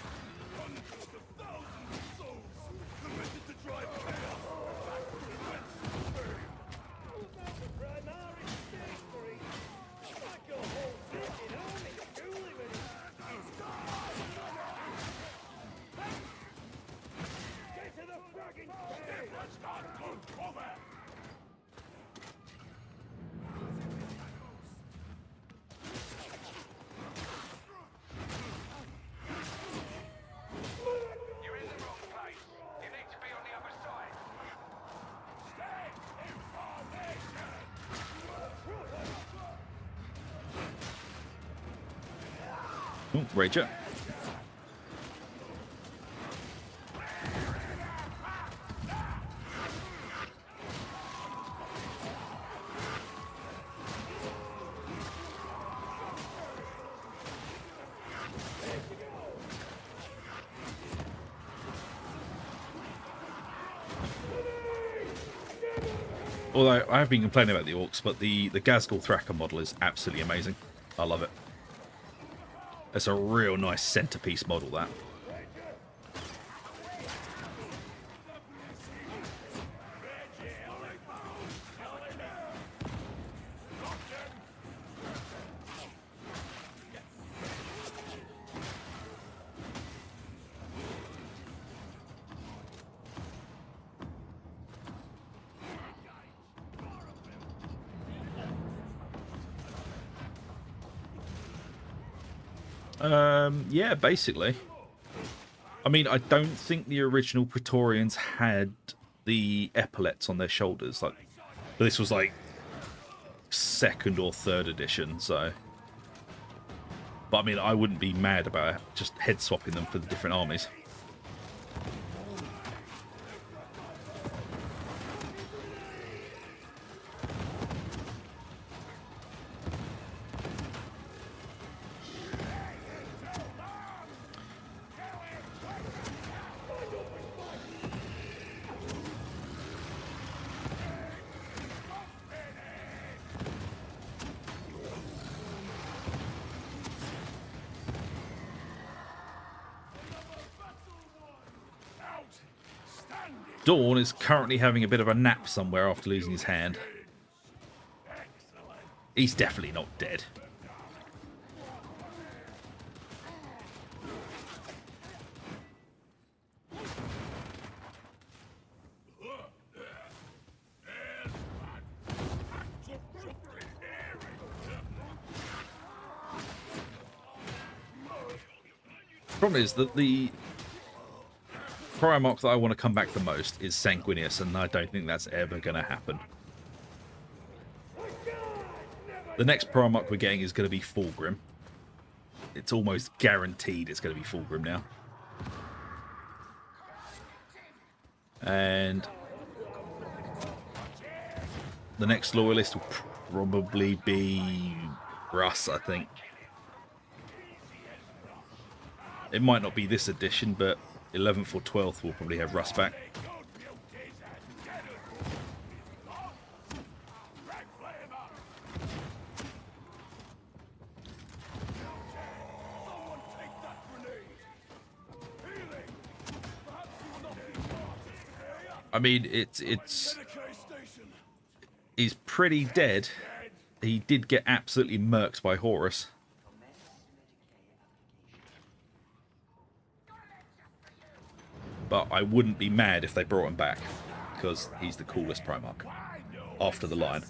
Oh, Rager. Although I have been complaining about the orcs, but the Ghazghkull Thraka model is absolutely amazing. I love it. It's a real nice centerpiece model, that. Yeah, basically. I mean, I don't think the original Praetorians had the epaulets on their shoulders. Like, this was like 2nd or 3rd edition, so. But I mean, I wouldn't be mad about just head swapping them for the different armies. Dawn is currently having a bit of a nap somewhere after losing his hand. He's definitely not dead. Problem is that the Primarch that I want to come back the most is Sanguinius, and I don't think that's ever going to happen. The next Primarch we're getting is going to be Fulgrim. It's almost guaranteed it's going to be Fulgrim now. And the next Loyalist will probably be Russ, I think. It might not be this edition, but 11th or 12th will probably have Russ back. I mean, he's pretty dead. He did get absolutely murked by Horus. But I wouldn't be mad if they brought him back, because he's the coolest Primarch after the Lion.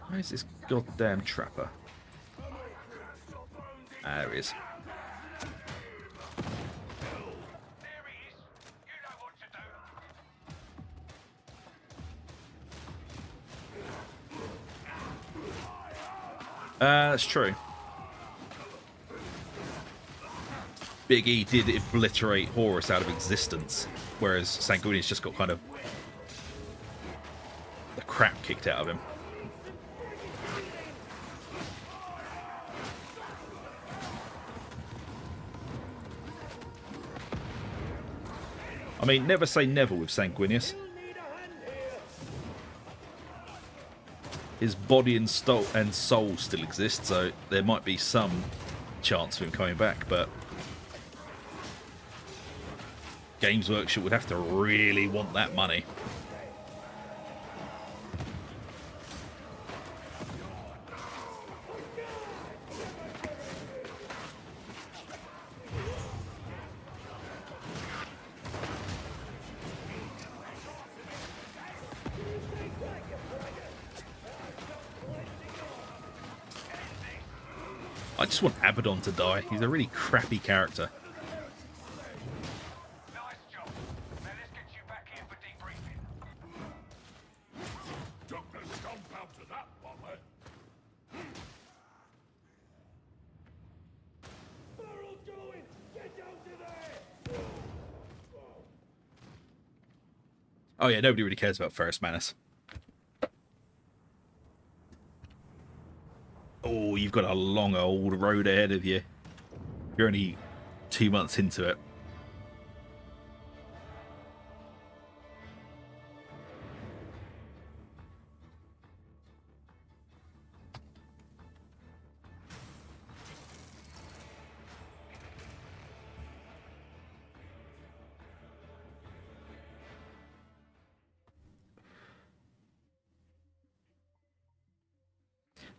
Where's this goddamn trapper? Ah, there he is. That's true. Big E did obliterate Horus out of existence, whereas Sanguinius just got kind of the crap kicked out of him. I mean, never say never with Sanguinius. His body and soul still exist, so there might be some chance of him coming back, but Games Workshop would have to really want that money. I just want Abaddon to die. He's a really crappy character. Nice job. Now let's get you back here for debriefing. Took the stomp out to that bomber. Barrel's going! Get down to there! Oh yeah, nobody really cares about Ferrus Manus. Oh, you've got a long old road ahead of you. You're only 2 months into it.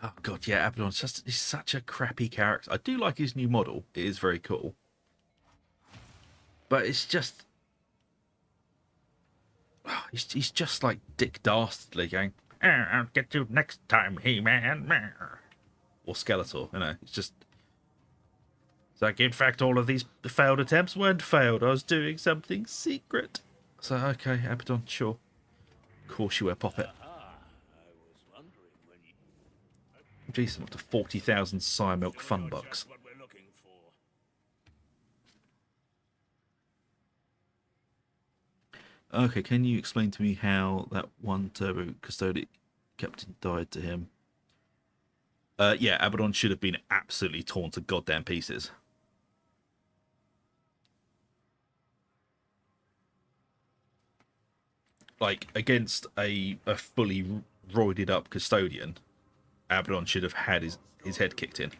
Oh god, yeah, Abaddon's just he's such a crappy character. I do like his new model; it is very cool, but it's just he's just like Dick Dastardly going, "I'll get you next time, He-Man," or Skeletor. You know, it's like in fact all of these failed attempts weren't failed. I was doing something secret. So okay, Abaddon, sure, of course you were, Poppet. Jeez, I'm up to 40,000 Sire Milk Fun Bucks. Okay, can you explain to me how that one Turbo Custodian Captain died to him? Yeah, Abaddon should have been absolutely torn to goddamn pieces. Like, against a fully roided up Custodian, Abaddon should have had his head kicked in.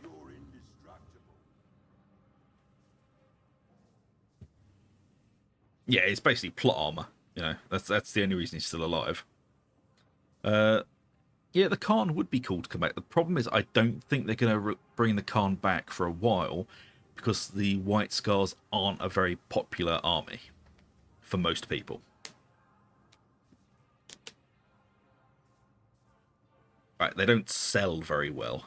Yeah, it's basically plot armor. You know, that's the only reason he's still alive. Yeah, the Khan would be cool to come back. The problem is I don't think they're going to bring the Khan back for a while because the White Scars aren't a very popular army for most people. Right, they don't sell very well.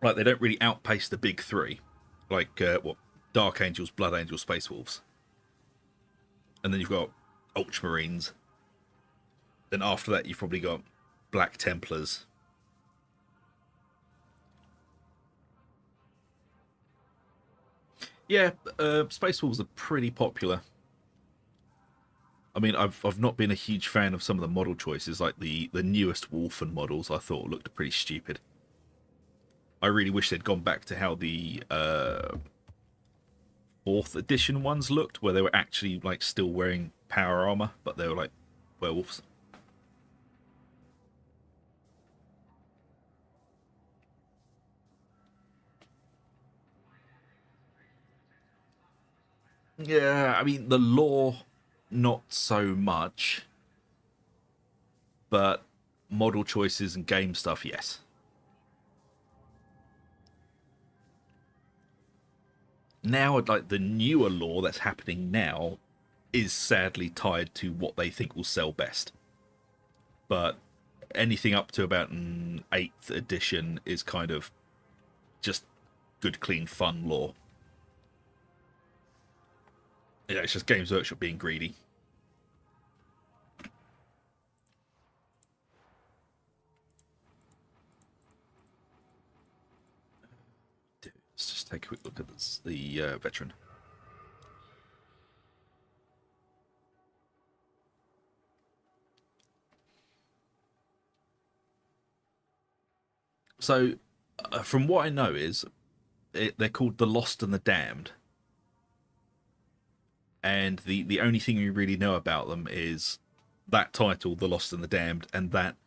Like, they don't really outpace the big three. Like, Dark Angels, Blood Angels, Space Wolves. And then you've got Ultramarines. Then after that, you've probably got Black Templars. Yeah, Space Wolves are pretty popular. I mean, I've not been a huge fan of some of the model choices, like the newest Wolfen models. I thought looked pretty stupid. I really wish they'd gone back to how the 4th edition ones looked, where they were actually like still wearing power armor, but they were like werewolves. Yeah, I mean, the lore, not so much. But model choices and game stuff, yes. Now, like, the newer lore that's happening now is sadly tied to what they think will sell best. But anything up to about an 8th edition is kind of just good, clean, fun lore. Yeah, it's just Games Workshop being greedy. Let's just take a quick look at this, the veteran. So, from what I know is, they're called the Lost and the Damned. And the only thing we really know about them is that title, The Lost and the Damned, and that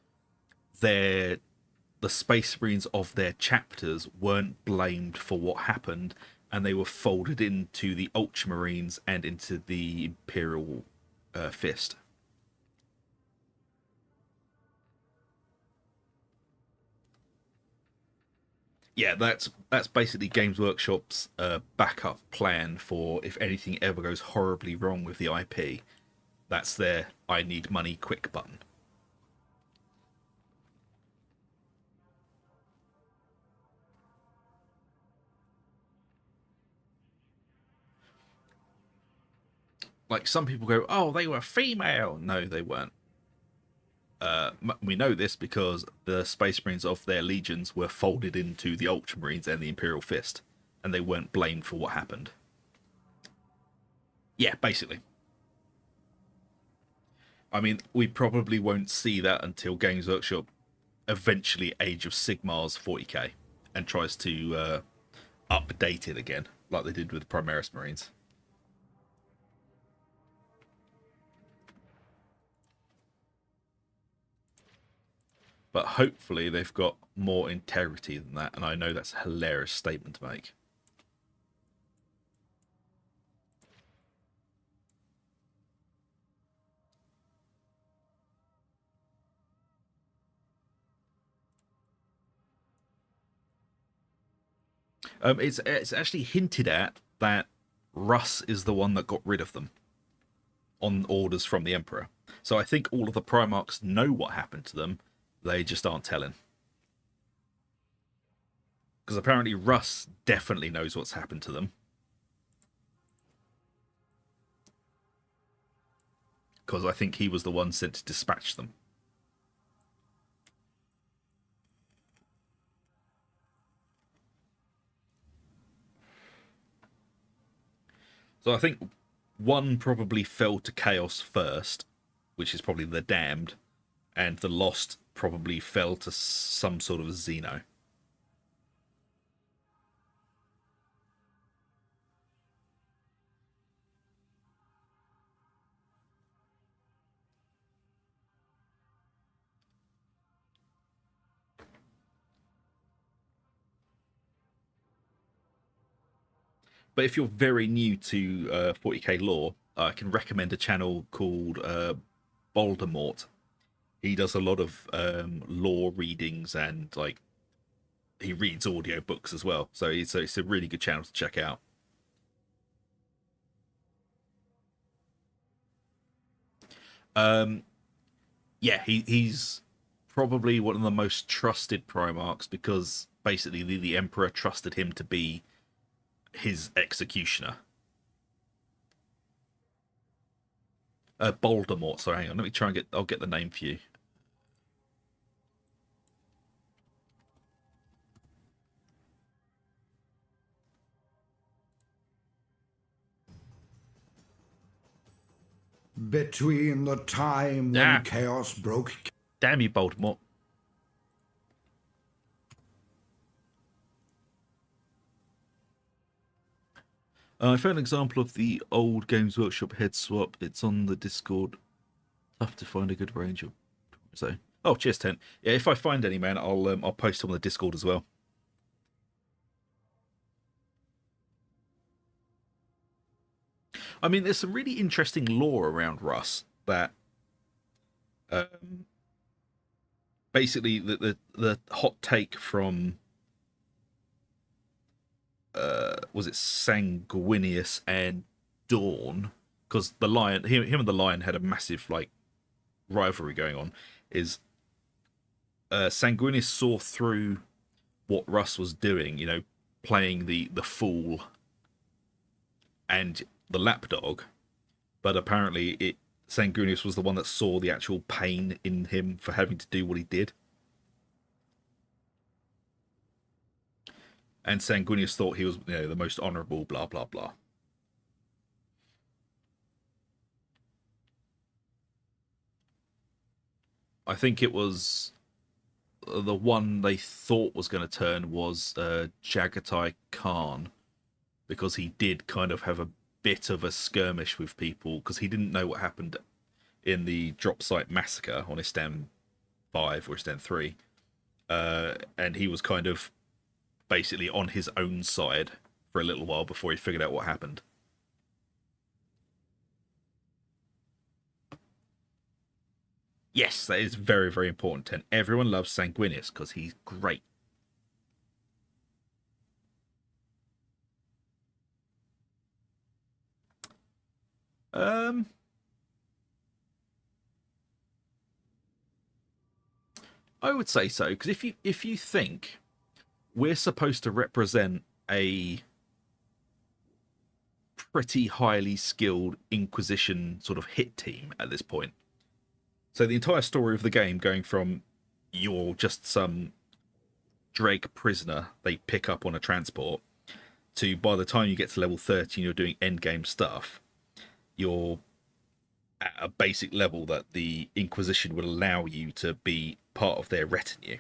the Space Marines of their chapters weren't blamed for what happened, and they were folded into the Ultramarines and into the Imperial Fist. Yeah, that's basically Games Workshop's backup plan for if anything ever goes horribly wrong with the IP. That's their I need money quick button. Like, some people go, oh, they were female. No, they weren't. We know this because the Space Marines of their legions were folded into the Ultramarines and the Imperial Fist, and they weren't blamed for what happened. Yeah, basically. I mean, we probably won't see that until Games Workshop eventually Age of Sigmar's 40k and tries to update it again, like they did with Primarchs Marines. But hopefully they've got more integrity than that, and I know that's a hilarious statement to make. It's actually hinted at that Russ is the one that got rid of them on orders from the Emperor. So I think all of the Primarchs know what happened to them. They just aren't telling. Because apparently Russ definitely knows what's happened to them. Because I think he was the one sent to dispatch them. So I think one probably fell to Chaos first, which is probably the Damned, and the Lost probably fell to some sort of Xeno. But if you're very new to 40k lore, I can recommend a channel called Voldemort. He does a lot of lore readings, and like he reads audio books as well. So it's a really good channel to check out. Yeah, he's probably one of the most trusted Primarchs because basically the Emperor trusted him to be his executioner. Voldemort. Sorry, hang on. Let me try and I'll get the name for you. Between the time when chaos broke. Damn you, Voldemort. I found an example of the old Games Workshop head swap. It's on the Discord. Tough to find a good range of. So, oh, cheers, Tent. Yeah, if I find any, man, I'll post them on the Discord as well. I mean, there's some really interesting lore around Russ that, basically, the hot take from, was it Sanguinius and Dawn? Because the Lion, him and the Lion had a massive like rivalry going on. Is Sanguinius saw through what Russ was doing, you know, playing the fool and the lapdog, but apparently Sanguinius was the one that saw the actual pain in him for having to do what he did. And Sanguinius thought he was, you know, the most honourable, blah, blah, blah. I think it was the one they thought was going to turn was Jagatai Khan, because he did kind of have a bit of a skirmish with people because he didn't know what happened in the drop site massacre on Istan 5 or Istan 3. And he was kind of basically on his own side for a little while before he figured out what happened. Yes, that is very, very important. And everyone loves Sanguinius because he's great. I would say so, because if you think we're supposed to represent a pretty highly skilled Inquisition sort of hit team at this point. So the entire story of the game going from you're just some Drake prisoner they pick up on a transport to by the time you get to level 30 and you're doing endgame stuff, you're at a basic level that the Inquisition would allow you to be part of their retinue.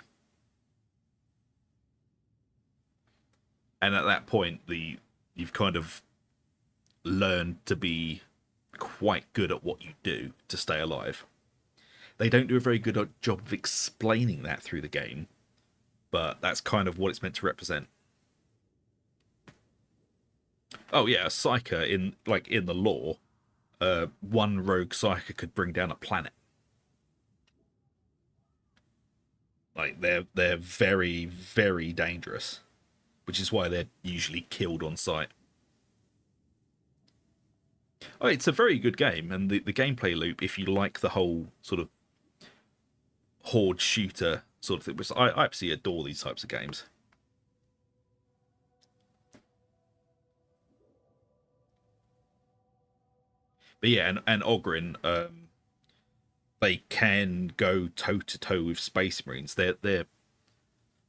And at that point, you've kind of learned to be quite good at what you do to stay alive. They don't do a very good job of explaining that through the game, but that's kind of what it's meant to represent. Oh yeah, a Psyker in the lore, one rogue Psyker could bring down a planet. Like they're very, very dangerous, which is why they're usually killed on sight. Oh, it's a very good game, and the gameplay loop, if you like the whole sort of horde shooter sort of thing, which I absolutely adore these types of games. But yeah, and Ogryn, they can go toe to toe with Space Marines. They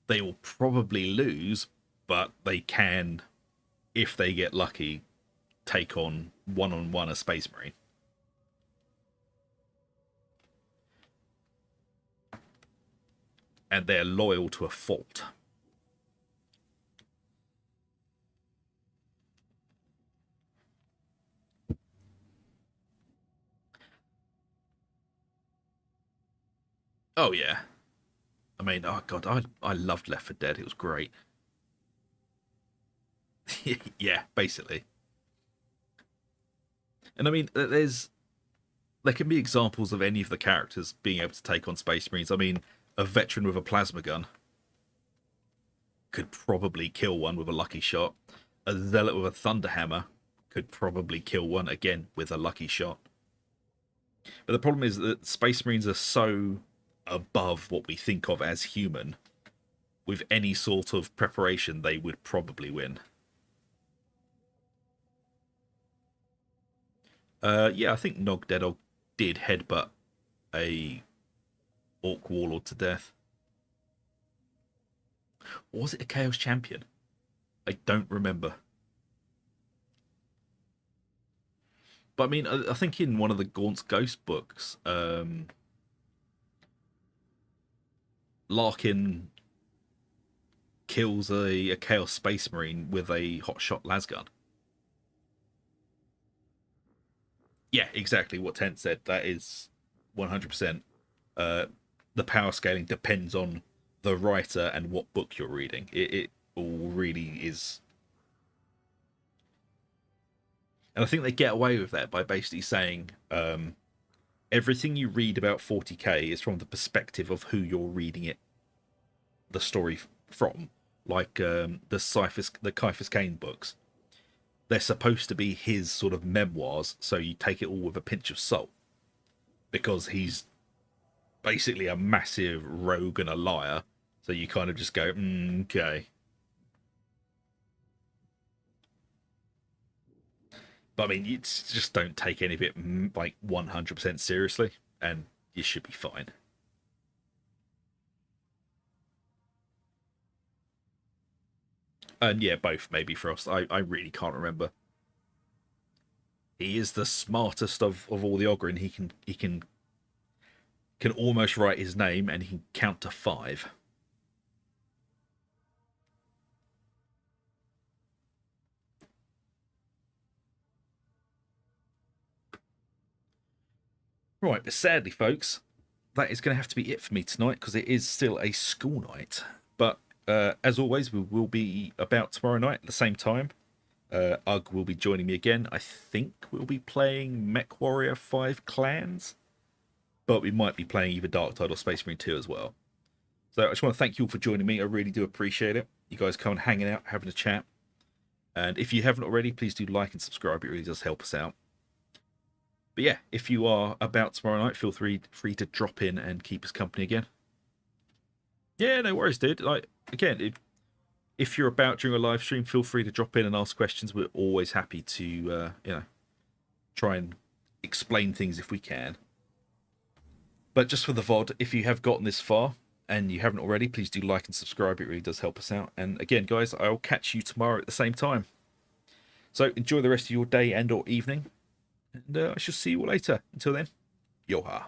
will probably lose, but they can, if they get lucky, take on one-on-one a Space Marine. And they're loyal to a fault. Oh yeah. I mean, oh god, I loved Left 4 Dead. It was great. Yeah, basically. And I mean, there can be examples of any of the characters being able to take on Space Marines. I mean, a veteran with a plasma gun could probably kill one with a lucky shot. A zealot with a thunder hammer could probably kill one again with a lucky shot. But the problem is that Space Marines are so above what we think of as human. With any sort of preparation, they would probably win. Yeah, I think Nogdeddog did headbutt a Orc Warlord to death. Or was it a Chaos Champion? I don't remember. But I mean, I think in one of the Gaunt's Ghost books, Larkin kills a Chaos Space Marine with a hotshot lasgun. Yeah, exactly what Tent said. That is 100%. The power scaling depends on the writer and what book you're reading. It all really is. And I think they get away with that by basically saying everything you read about 40k is from the perspective of who you're reading it, the story from. Like the Caiaphas Cain books. They're supposed to be his sort of memoirs, so you take it all with a pinch of salt. Because he's basically a massive rogue and a liar, so you kind of just go, okay. But I mean, you just don't take any of it like 100% seriously, and you should be fine. And yeah, both maybe Frost. I really can't remember. He is the smartest of all the Ogryn. He can almost write his name and he can count to 5. Right, but sadly, folks, that is going to have to be it for me tonight because it is still a school night. But as always, we will be about tomorrow night at the same time. Ugg will be joining me again. I think we'll be playing Mech Warrior 5 Clans, but we might be playing either Darktide or Space Marine 2 as well. So I just want to thank you all for joining me. I really do appreciate it. You guys coming, hanging out, having a chat. And if you haven't already, please do like and subscribe. It really does help us out. But yeah, if you are about tomorrow night, feel free to drop in and keep us company again. Yeah, no worries, dude. Like, again, if you're about during a live stream, feel free to drop in and ask questions. We're always happy to, try and explain things if we can. But just for the VOD, if you have gotten this far and you haven't already, please do like and subscribe. It really does help us out. And again, guys, I'll catch you tomorrow at the same time. So enjoy the rest of your day and or evening. And I shall see you all later. Until then, Yoha.